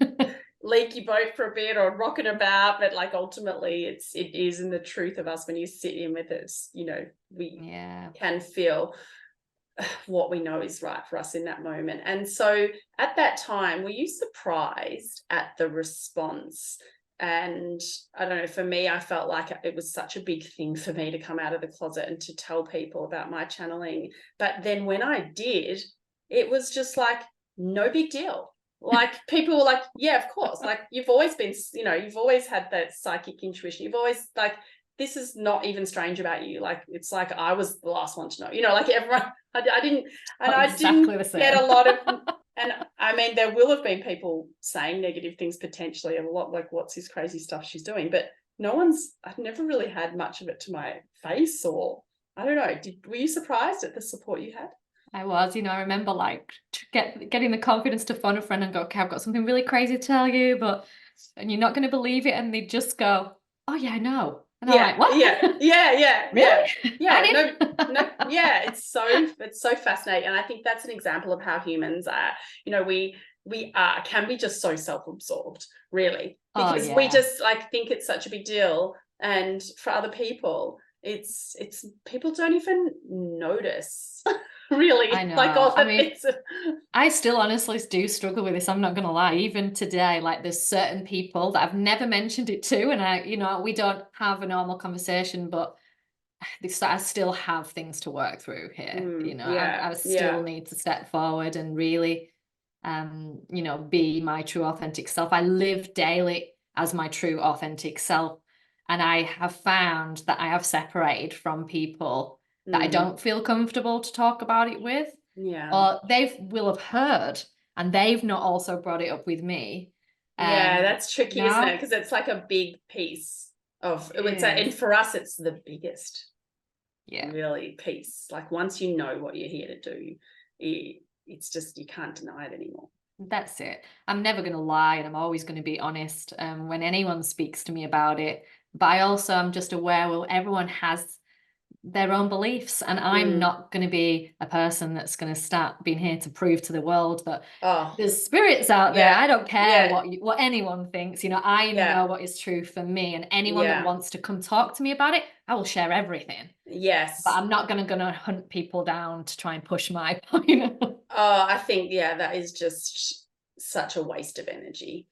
C: leaky boat for a bit or rocking about, but like ultimately it is in the truth of us when you sit in with us, you know, we can feel what we know is right for us in that moment. And so at that time, were you surprised at the response? And I don't know, for me, I felt like it was such a big thing for me to come out of the closet and to tell people about my channeling. But then when I did, it was just like, no big deal. Like people were like, yeah, of course. Like you've always been, you know, you've always had that psychic intuition. You've always like, this is not even strange about you. Like, it's like I was the last one to know, you know, like everyone, I didn't, and I
A: Exactly
C: didn't get a lot of, and I mean, there will have been people saying negative things potentially, a lot like, what's this crazy stuff she's doing? But I've never really had much of it to my face, or I don't know. Were you surprised at the support you had?
A: I was, I remember like getting the confidence to phone a friend and go, okay, I've got something really crazy to tell you, and you're not going to believe it. And they just go, oh yeah, I know. And I'm like, what?
C: Yeah.
A: Really?
C: Yeah. No, yeah. It's so fascinating. And I think that's an example of how humans are, you know, we can be just so self-absorbed, really, because we just like think it's such a big deal. And for other people, it's people don't even notice. Really,
A: I know.
C: like all the bits
A: I still honestly do struggle with this. I'm not going to lie. Even today, like there's certain people that I've never mentioned it to, and we don't have a normal conversation, but I still have things to work through here. I still need to step forward and really, be my true authentic self. I live daily as my true authentic self. And I have found that I have separated from people that I don't feel comfortable to talk about it with. Or they will have heard and they've not also brought it up with me.
C: That's tricky, isn't it? Because it's like a big piece of it, and for us it's the biggest really piece. Like once you know what you're here to do, it's just, you can't deny it anymore.
A: That's it. I'm never going to lie, and I'm always going to be honest when anyone speaks to me about it. But I'm just aware, well, everyone has their own beliefs, and I'm not going to be a person that's going to start being here to prove to the world that there's spirits out there. I don't care what anyone thinks. I know what is true for me, and anyone that wants to come talk to me about it, I will share everything. But I'm not going to hunt people down to try and push my point.
C: I think that is just such a waste of energy,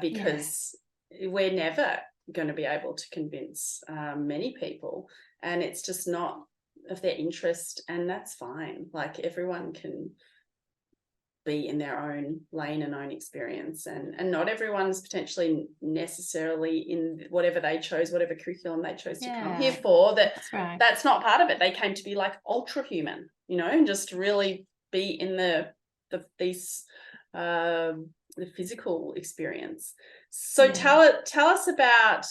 C: because we're never going to be able to convince many people, and it's just not of their interest, and that's fine. Like everyone can be in their own lane and own experience, and not everyone's potentially necessarily in whatever they chose, whatever curriculum they chose to come here for. That's not part of it. They came to be like ultra human, and just really be in the physical experience. So tell us about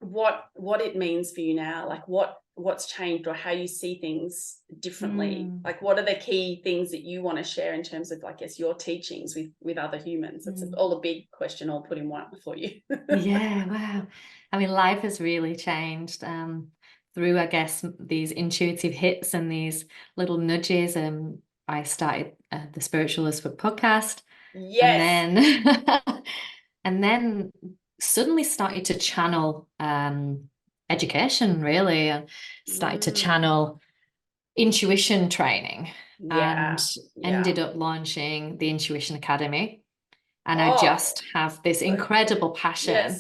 C: what it means for you now, like what's changed, or how you see things differently. Like what are the key things that you want to share in terms of, I guess, your teachings with other humans? It's all a big question all put in one for you.
A: Wow. I mean, life has really changed through, I guess, these intuitive hits and these little nudges. I started the Spiritualist Book podcast. And then suddenly started to channel education, really, and started to channel intuition training, and ended up launching the Intuition Academy. And I just have this incredible passion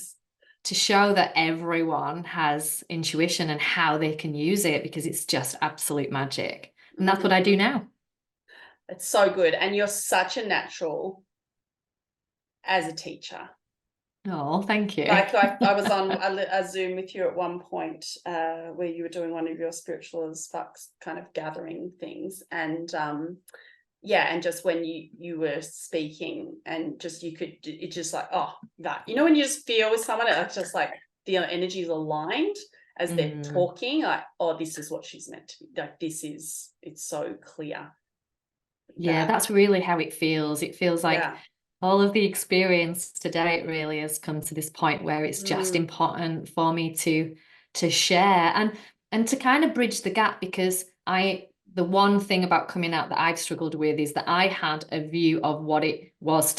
A: to show that everyone has intuition and how they can use it, because it's just absolute magic. And that's what I do now.
C: It's so good. And you're such a natural as a teacher.
A: Oh, thank you.
C: Like I was on a Zoom with you at one point where you were doing one of your spiritual as fucks kind of gathering things, and and just when you were speaking and just it's just like, oh, that, you know, when you just feel with someone, it's just like the energy is aligned as they're talking, like, oh, this is what she's meant to be, like, it's so clear.
A: Yeah, that's really how it feels. It feels like all of the experience to date really has come to this point where it's just important for me to share and to kind of bridge the gap, because the one thing about coming out that I've struggled with is that I had a view of what it was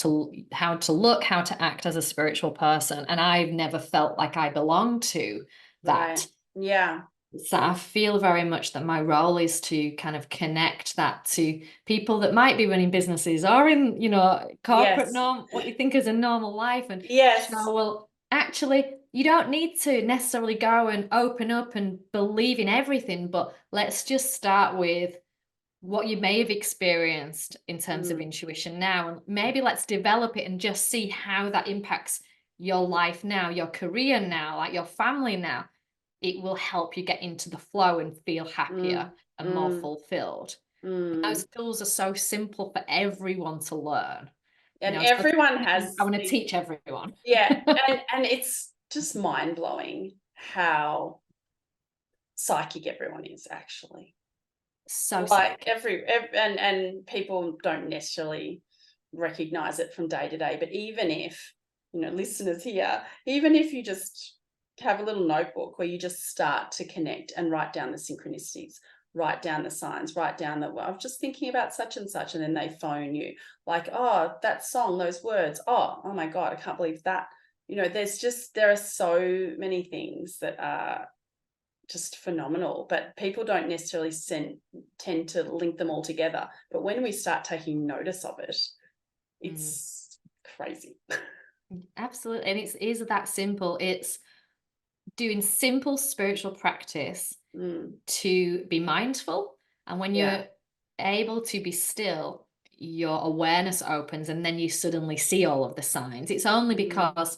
A: how to look, how to act as a spiritual person, and I've never felt like I belonged to that.
C: Right. Yeah.
A: So I feel very much that my role is to kind of connect that to people that might be running businesses or in, you know, corporate norm, what you think is a normal life, and show, well, actually, you don't need to necessarily go and open up and believe in everything, but let's just start with what you may have experienced in terms of intuition now, and maybe let's develop it and just see how that impacts your life now, your career now, like your family now. It will help you get into the flow and feel happier and more fulfilled. And those tools are so simple for everyone to learn.
C: And
A: you know,
C: everyone has,
A: I want to teach everyone.
C: Yeah. and it's just mind-blowing how psychic everyone is, actually.
A: So
C: like and people don't necessarily recognize it from day to day, but even if, you know, listeners here, even if you just have a little notebook where you just start to connect and write down the synchronicities, write down the signs, write down well, I'm just thinking about such and such, and then they phone you like, oh, that song, those words, oh my God, I can't believe that. You know, there are so many things that are just phenomenal, but people don't necessarily tend to link them all together. But when we start taking notice of it, it's crazy.
A: Absolutely. And it is that simple. It's doing simple spiritual practice to be mindful. And when you're able to be still, your awareness opens, and then you suddenly see all of the signs. It's only because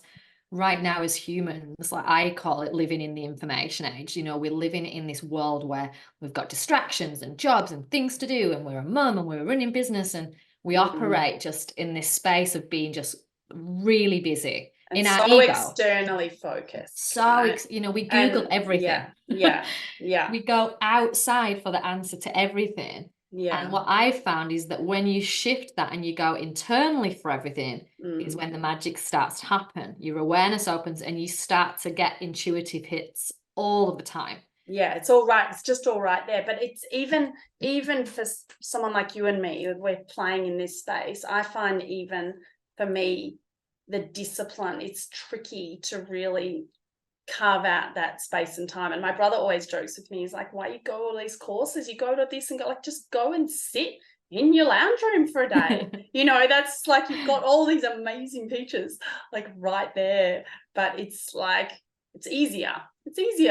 A: right now as humans, like I call it, living in the information age. You know, we're living in this world where we've got distractions and jobs and things to do, and we're a mum and we're running business, and we operate just in this space of being just really busy
C: and
A: in our
C: so
A: ego,
C: externally focused.
A: so
C: right?
A: you know, we Google everything.
C: Yeah.
A: We go outside for the answer to everything. And what I've found is that when you shift that and you go internally for everything, is when the magic starts to happen. Your awareness opens and you start to get intuitive hits all of the time.
C: Yeah, it's all right. It's just all right there. But it's even for someone like you and me, we're playing in this space. I find even for me, the discipline, it's tricky to really carve out that space and time. And my brother always jokes with me. He's like, why you go all these courses? You go to this and go, like, just go and sit in your lounge room for a day. You know, that's like, you've got all these amazing teachers like right there. But it's like, it's easier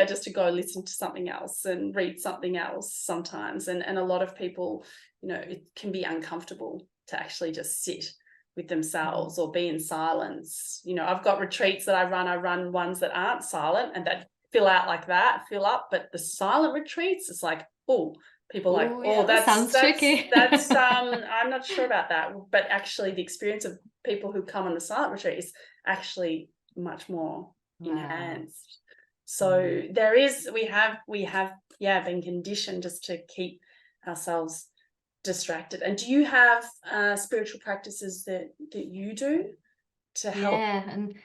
C: just to go listen to something else and read something else sometimes. And a lot of people, you know, it can be uncomfortable to actually just sit with themselves or be in silence. You know, I've got retreats that I run ones that aren't silent and that fill up, but the silent retreats, it's like, oh, people are like, oh,
A: that sounds tricky.
C: That's I'm not sure about that. But actually the experience of people who come on the silent retreat is actually much more enhanced. So we have been conditioned just to keep ourselves distracted. And do you have spiritual practices that you do to help?
A: Yeah, and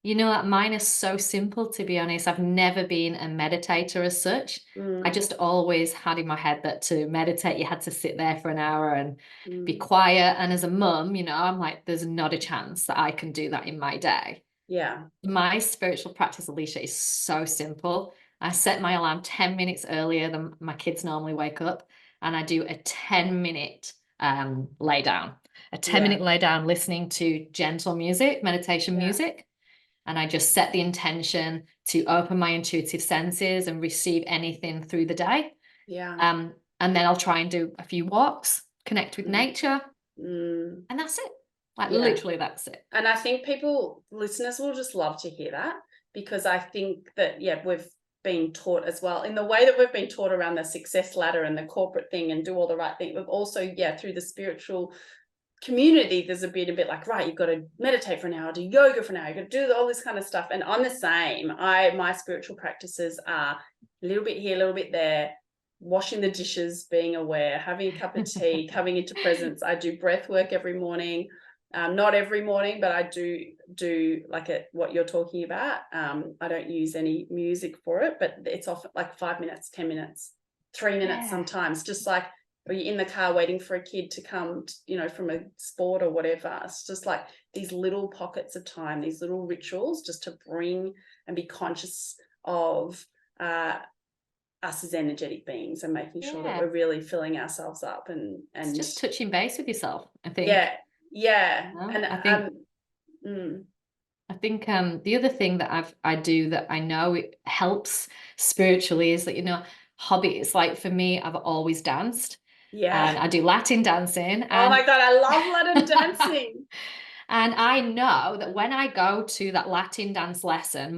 A: you know that mine is so simple, to be honest. I've never been a meditator as such. I just always had in my head that to meditate you had to sit there for an hour and be quiet. And as a mum, you know, I'm like, there's not a chance that I can do that in my day.
C: Yeah.
A: My spiritual practice, Alicia, is so simple. I set my alarm 10 minutes earlier than my kids normally wake up, and I do a 10-minute lay down. A 10-minute lay down listening to gentle music, meditation music. And I just set the intention to open my intuitive senses and receive anything through the day.
C: Yeah.
A: And then I'll try and do a few walks, connect with nature. And that's it. Like
C: Yeah.
A: literally that's it.
C: And I think listeners will just love to hear that, because I think that, we've been taught as well, in the way that we've been taught around the success ladder and the corporate thing and do all the right thing. We've also, through the spiritual community, there's a bit like, right, you've got to meditate for an hour, do yoga for an hour, you've got to do all this kind of stuff. And I'm the same. My spiritual practices are a little bit here, a little bit there, washing the dishes, being aware, having a cup of tea, coming into presence. I do breath work every morning. Not every morning, but I do like what you're talking about. I don't use any music for it, but it's often like 5 minutes, 10 minutes, 3 minutes sometimes, just like, or you're in the car waiting for a kid to come, from a sport or whatever. It's just like these little pockets of time, these little rituals, just to bring and be conscious of us as energetic beings, and making sure that we're really filling ourselves up and
A: it's just touching base with yourself, I think.
C: And
A: I think the other thing that I do that I know it helps spiritually is that, hobbies. Like for me, I've always danced. And I do Latin dancing.
C: Oh my God, I love Latin dancing.
A: And I know that when I go to that Latin dance lesson,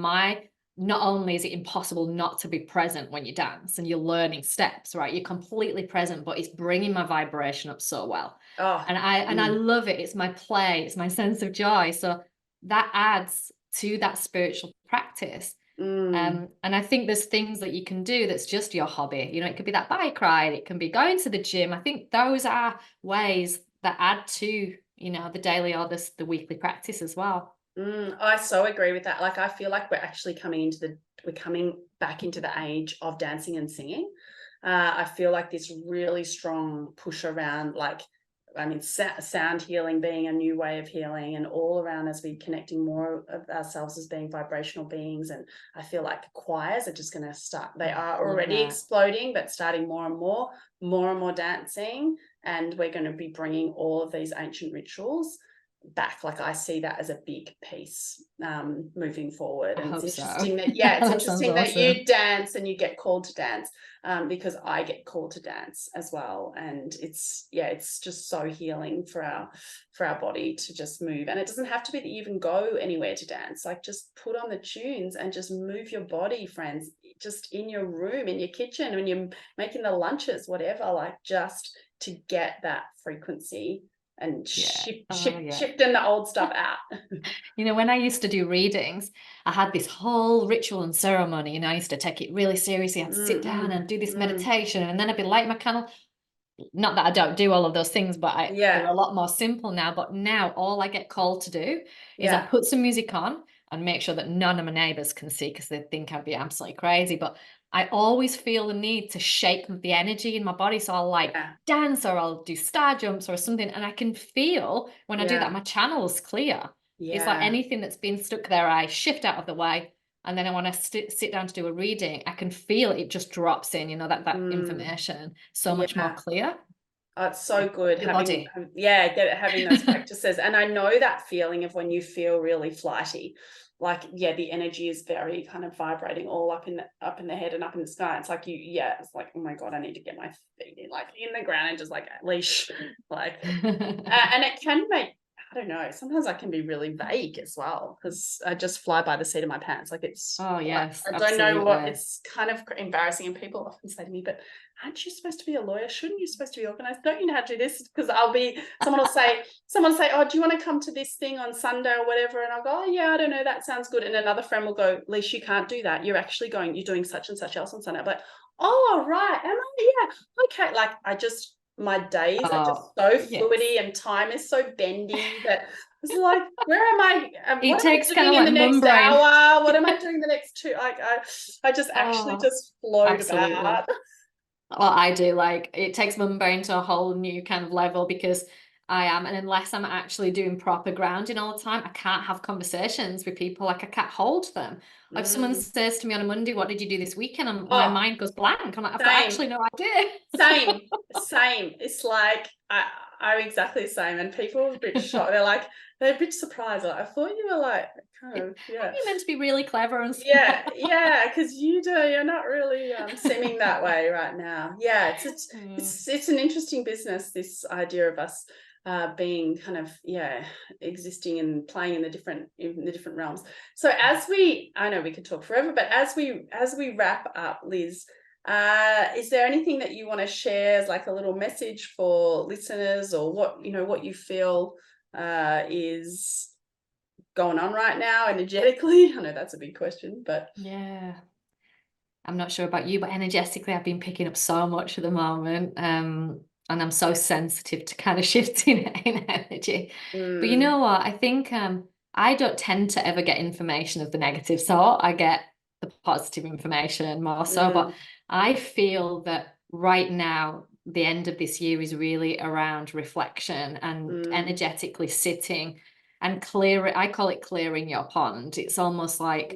A: not only is it impossible not to be present when you dance and you're learning steps, right? You're completely present, but it's bringing my vibration up so well. And I love it. It's my play. It's my sense of joy. So that adds to that spiritual practice. And I think there's things that you can do that's just your hobby. It could be that bike ride. It can be going to the gym. I think those are ways that add to, the daily or the weekly practice as well.
C: I so agree with that. Like, I feel like we're actually coming back into the age of dancing and singing. I feel like this really strong push around, sound healing being a new way of healing, and all around as we're connecting more of ourselves as being vibrational beings. And I feel like choirs are just going to start. They are already exploding, but starting more and more dancing. And we're going to be bringing all of these ancient rituals back. Like, I see that as a big piece moving forward. And it's interesting that it's interesting that you dance and you get called to dance, because I get called to dance as well. And it's just so healing for our body to just move. And it doesn't have to be that you even go anywhere to dance. Like, just put on the tunes and just move your body, friends, just in your room, in your kitchen, when you're making the lunches, whatever, like, just to get that frequency and shifting the old stuff out.
A: When I used to do readings, I had this whole ritual and ceremony, I used to take it really seriously. I'd sit down and do this meditation, and then I'd be lighting my candle. Not that I don't do all of those things, but they're a lot more simple now. But now all I get called to do is I put some music on and make sure that none of my neighbors can see, because they think I'd be absolutely crazy. But I always feel the need to shake the energy in my body. So I'll dance, or I'll do star jumps or something. And I can feel when I do that, my channel's clear. It's like anything that's been stuck there, I shift out of the way. And then when I sit down to do a reading, I can feel it just drops in, that information so much more clear.
C: Oh, it's so good having those practices. And I know that feeling of when you feel really flighty, like, the energy is very kind of vibrating all up in the head and up in the sky. It's like it's like, oh my God, I need to get my feet in the ground and just like leash, and it can make, I don't know, sometimes I can be really vague as well, because I just fly by the seat of my pants. Like, it's,
A: I
C: don't know what, it's kind of embarrassing. And people often say to me, but aren't you supposed to be a lawyer? Shouldn't you supposed to be organized? Don't you know how to do this? Because someone will say, oh, do you want to come to this thing on Sunday or whatever? And I'll go, oh yeah, I don't know, that sounds good. And another friend will go, Leash, you can't do that. You're doing such and such else on Sunday. I'm like, oh, right. Am I? Yeah. Okay. Like, my days are just so fluidy, and time is so bendy that it's like, where am I? What am I doing in the next hour? What am I doing the next 2? Like, I just actually just float about.
A: Well, I do. Like, it takes mum brain to a whole new kind of level, because and unless I'm actually doing proper grounding all the time, I can't have conversations with people. Like, I can't hold them. If someone says to me on a Monday, what did you do this weekend? And my mind goes blank. I'm like, I've got actually no idea.
C: Same. It's like, I'm exactly the same. And people are a bit shocked. They're a bit surprised. Like, I thought you were like, kind of,
A: You're meant to be really clever and stuff.
C: because you're not really seeming that way right now. It's an interesting business, this idea of us being kind of existing and playing in the different realms. So as we, I know we could talk forever, but as we wrap up, Liz, is there anything that you want to share as like a little message for listeners, or what you feel is going on right now energetically? I know that's a big question, but
A: yeah, I'm not sure about you, but energetically I've been picking up so much at the moment, and I'm so sensitive to kind of shifting in energy. But you know what, I think I don't tend to ever get information of the negative sort. I get the positive information more so, but I feel that right now the end of this year is really around reflection and energetically sitting and clear. I call it clearing your pond. It's almost like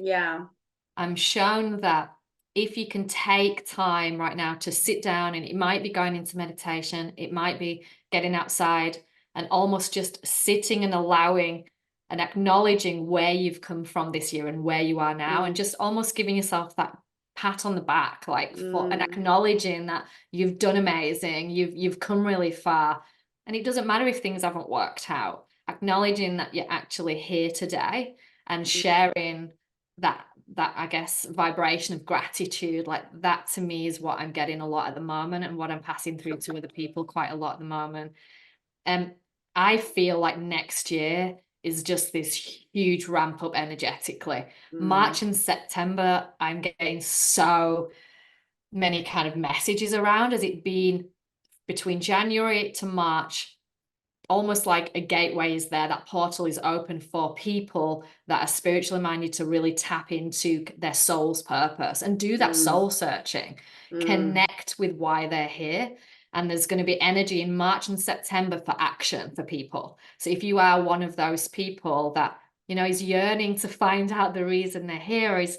A: I'm shown that if you can take time right now to sit down, and it might be going into meditation, it might be getting outside and almost just sitting and allowing and acknowledging where you've come from this year and where you are now, and just almost giving yourself that pat on the back, like for and acknowledging that you've done amazing, you've come really far. And it doesn't matter if things haven't worked out, acknowledging that you're actually here today and sharing that I guess vibration of gratitude, like that to me is what I'm getting a lot at the moment, and what I'm passing through to other people quite a lot at the moment. And I feel like next year is just this huge ramp up energetically. March and September, I'm getting so many kind of messages around, as it been between January to March, almost like a gateway is there, that portal is open for people that are spiritually minded to really tap into their soul's purpose and do that soul searching, connect with why they're here. And there's going to be energy in March and September for action for people. So if you are one of those people that, is yearning to find out the reason they're here, is,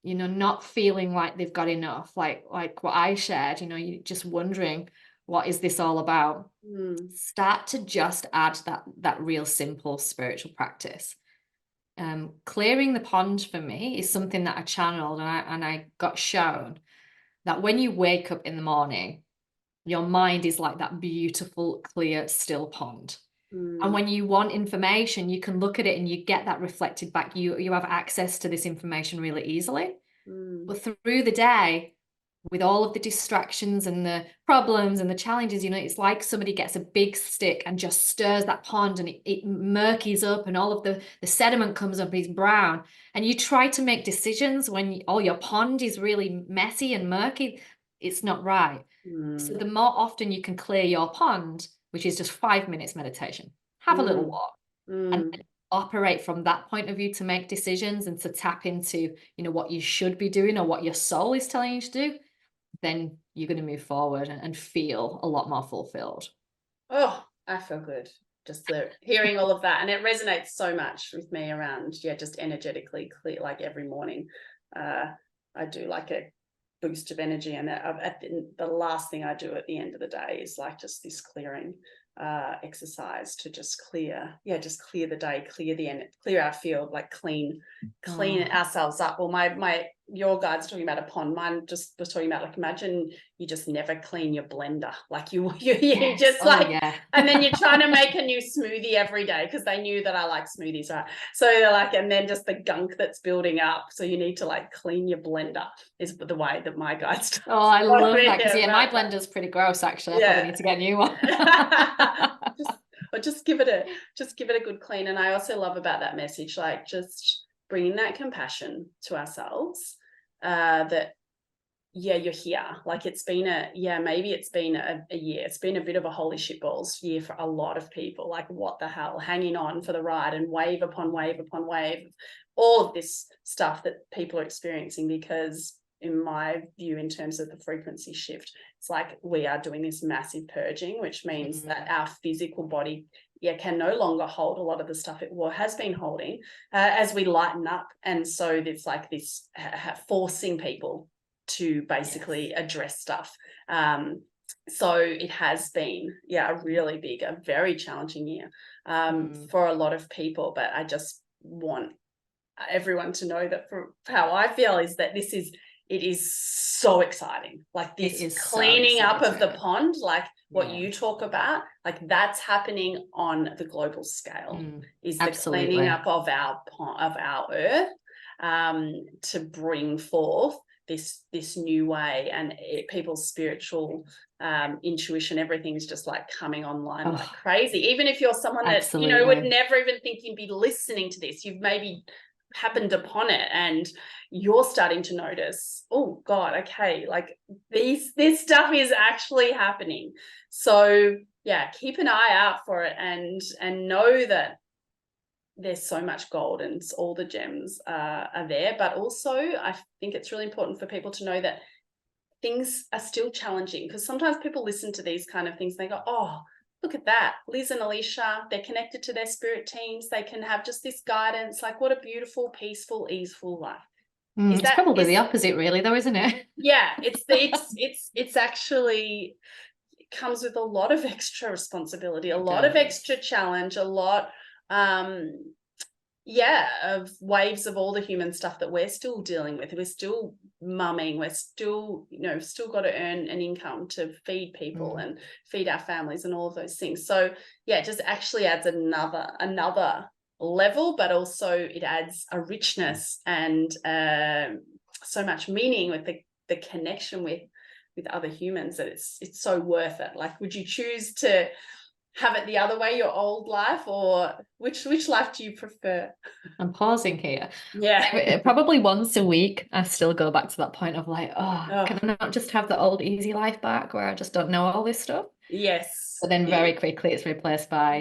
A: not feeling like they've got enough, like what I shared, you're just wondering, what is this all about? Start to just add that real simple spiritual practice. Clearing the pond for me is something that I channeled, and I got shown that when you wake up in the morning, your mind is like that beautiful, clear, still pond. And when you want information, you can look at it and you get that reflected back. You have access to this information really easily. But through the day, with all of the distractions and the problems and the challenges, it's like somebody gets a big stick and just stirs that pond, and it murkies up, and all of the sediment comes up, is brown. And you try to make decisions when your pond is really messy and murky. It's not right. So the more often you can clear your pond, which is just 5 minutes meditation, have a little walk, and operate from that point of view to make decisions and to tap into, what you should be doing or what your soul is telling you to do, then you're going to move forward and feel a lot more fulfilled.
C: Oh, I feel good just hearing all of that, and it resonates so much with me around just energetically clear. Like every morning I do like a boost of energy, and the last thing I do at the end of the day is like just this clearing exercise to just clear the day, clear our field, like clean ourselves up. Well, your guide's talking about a pond, mine just was talking about, like, imagine you just never clean your blender, like you
A: Yes.
C: just and then you're trying to make a new smoothie every day, because they knew that I like smoothies, right? So they're like, and then just the gunk that's building up, so you need to like clean your blender, is the way that my guides.
A: Oh, I love that, because my blender's pretty gross actually. I probably need to get a new one.
C: just give it a good clean. And I also love about that message, like just bringing that compassion to ourselves, that you're here. Like it's been maybe it's been a year, it's been a bit of a holy shitballs year for a lot of people, like what the hell, hanging on for the ride, and wave upon wave upon wave, all of this stuff that people are experiencing, because in my view, in terms of the frequency shift, it's like we are doing this massive purging, which means that our physical body can no longer hold a lot of the stuff it has been holding, as we lighten up. And so it's like this forcing people to basically address stuff. So it has been a really big, a very challenging year for a lot of people. But I just want everyone to know that, for how I feel, is that this is it is so exciting. Like this cleaning up of the pond, like what you talk about, like that's happening on the global scale, is the cleaning up of our earth, to bring forth this new way, and people's spiritual intuition, everything's just like coming online like crazy. Even if you're someone that would never even think you'd be listening to this, you've maybe happened upon it and you're starting to notice, oh God, okay, like this stuff is actually happening. So yeah, keep an eye out for it, and know that there's so much gold and all the gems are there. But also I think it's really important for people to know that things are still challenging, because sometimes people listen to these kind of things and they go, oh, look at that, Liz and Alicia, they're connected to their spirit teams, they can have just this guidance, like what a beautiful, peaceful, easeful life.
A: It's probably the opposite really though, isn't it?
C: Yeah, it's actually, it comes with a lot of extra responsibility, a lot of extra challenge, a lot of waves of all the human stuff that we're still dealing with. We're still mumming, we're still, still got to earn an income to feed people and feed our families and all of those things. So yeah, it just actually adds another level, but also it adds a richness and so much meaning with the connection with other humans, that it's so worth it. Like, would you choose to have it the other way, your old life, or which life do you prefer?
A: I'm pausing here.
C: Yeah.
A: Probably once a week I still go back to that point of like, can I not just have the old easy life back where I just don't know all this stuff?
C: Yes.
A: But then very quickly it's replaced by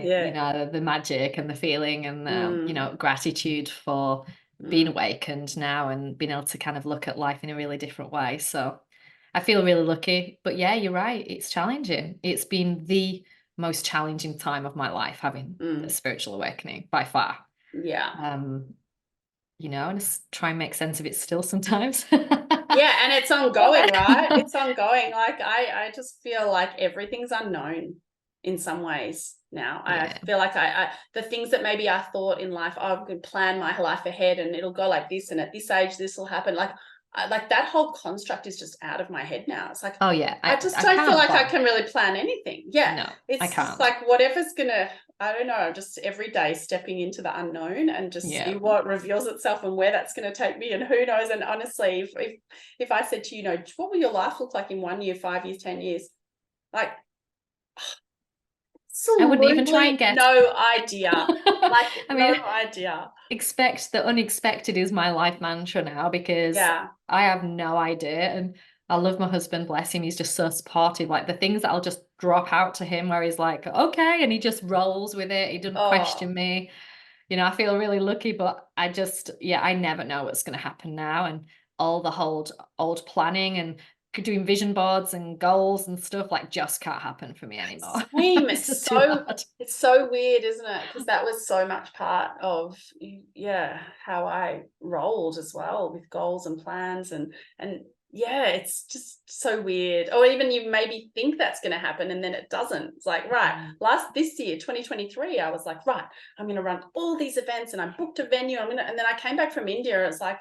A: the magic and the feeling and the gratitude for being awakened now and being able to kind of look at life in a really different way. So I feel really lucky. But yeah, you're right, it's challenging. It's been the most challenging time of my life, having the spiritual awakening by far. And just try and make sense of it still sometimes.
C: Yeah, and it's ongoing, right? It's ongoing. Like I just feel like everything's unknown in some ways now. I feel like I the things that maybe I thought in life, I could plan my life ahead and it'll go like this, and at this age this will happen. Like that whole construct is just out of my head now. It's like, I just don't feel like I can really plan anything. Yeah,
A: no,
C: it's just like whatever's gonna, I don't know, just every day stepping into the unknown and just see what reveals itself and where that's going to take me, and who knows. And honestly, if I said to you, what will your life look like in 1 year, 5 years, 10 years, like,
A: I wouldn't even try and guess.
C: No idea. Like, no idea.
A: Expect the unexpected is my life mantra now, because I have no idea. And I love my husband, bless him, he's just so supportive. Like the things that I'll just drop out to him where he's like, okay, and he just rolls with it, he doesn't question me. I feel really lucky, but I just I never know what's going to happen now. And all the old planning and doing vision boards and goals and stuff like just can't happen for me anymore.
C: Same. It's so weird, isn't it? Because that was so much part of how I rolled as well, with goals and plans and it's just so weird. Or even you maybe think that's going to happen and then it doesn't. It's like, this year 2023 I was like, right, I'm going to run all these events and I booked a venue, and then I came back from India and it's like,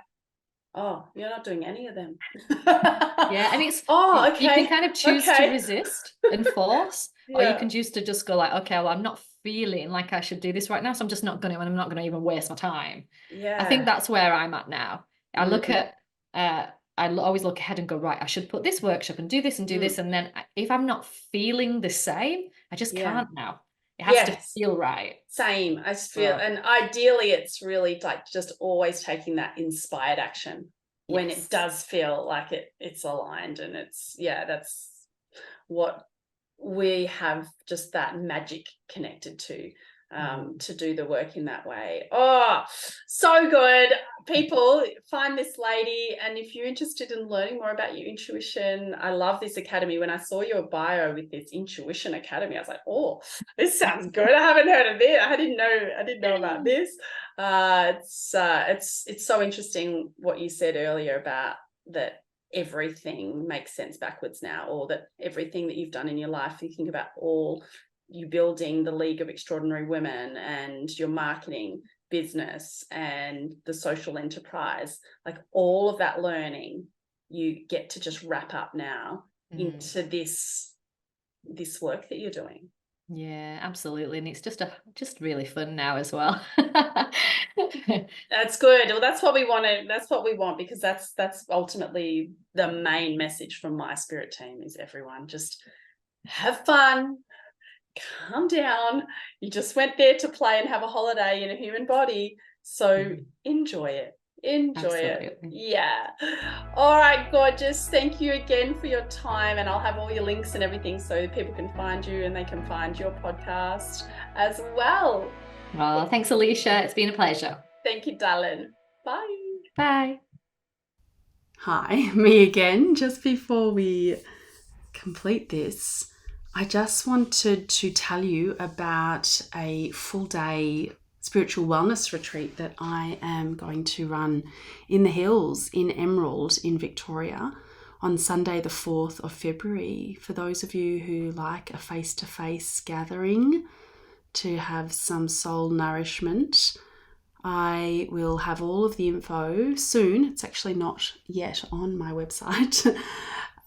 C: oh, you're not doing any of them.
A: And it's you can kind of choose to resist and force, or you can choose to just go like, okay, well, I'm not feeling like I should do this right now, so I'm just not going to, and I'm not going to even waste my time. I think that's where I'm at now. I look at I always look ahead and go, right, I should put this workshop and do this and do this, and then if I'm not feeling the same, I just can't now. It has to feel right.
C: Same. I feel, and ideally it's really like just always taking that inspired action when it does feel like it's aligned, and it's that's what we have, just that magic connected to do the work in that way. Oh, so good. People, find this lady, and if you're interested in learning more about your intuition, I love this academy. When I saw your bio with this Intuition Academy, I was like, oh, this sounds good. I haven't heard of it. I didn't know about this. It's so interesting what you said earlier about that everything makes sense backwards now, or that everything that you've done in your life, you think about all you building the League of Extraordinary Women and your marketing business and the social enterprise, like all of that learning you get to just wrap up now into this work that you're doing.
A: Yeah, absolutely. And it's just really fun now as well.
C: That's good. Well, that's what we want because that's ultimately the main message from my spirit team is everyone just have fun, calm down. You just went there to play and have a holiday in a human body. So enjoy it. It. Yeah. All right, gorgeous. Thank you again for your time. And I'll have all your links and everything so people can find you and they can find your podcast as well.
A: Well, thanks, Alicia. It's been a pleasure.
C: Thank you, darling. Bye.
A: Bye.
B: Hi, me again. Just before we complete this, I just wanted to tell you about a full day spiritual wellness retreat that I am going to run in the hills in Emerald in Victoria on Sunday the 4th of February. For those of you who like a face-to-face gathering to have some soul nourishment, I will have all of the info soon. It's actually not yet on my website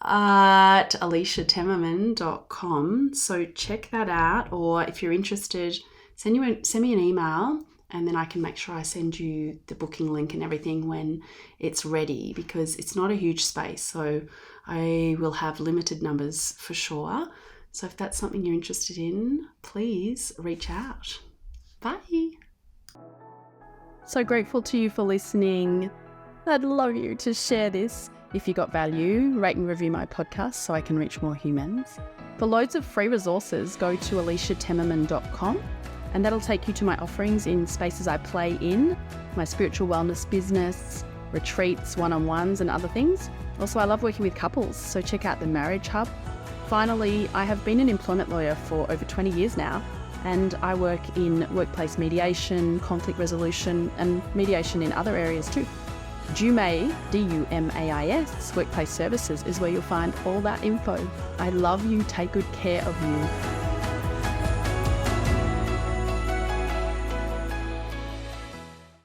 B: at aliciatemmerman.com. So check that out, or if you're interested, send me an email and then I can make sure I send you the booking link and everything when it's ready, because it's not a huge space. So I will have limited numbers for sure. So if that's something you're interested in, please reach out. Bye. So grateful to you for listening. I'd love you to share this. If you got value, rate and review my podcast so I can reach more humans. For loads of free resources, go to aliciatemmerman.com and that'll take you to my offerings in spaces I play in, my spiritual wellness business, retreats, one-on-ones and other things. Also, I love working with couples, so check out the Marriage Hub. Finally, I have been an employment lawyer for over 20 years now, and I work in workplace mediation, conflict resolution, and mediation in other areas too. DUMAIS, D-U-M-A-I-S, Workplace Services is where you'll find all that info. I love you. Take good care of you.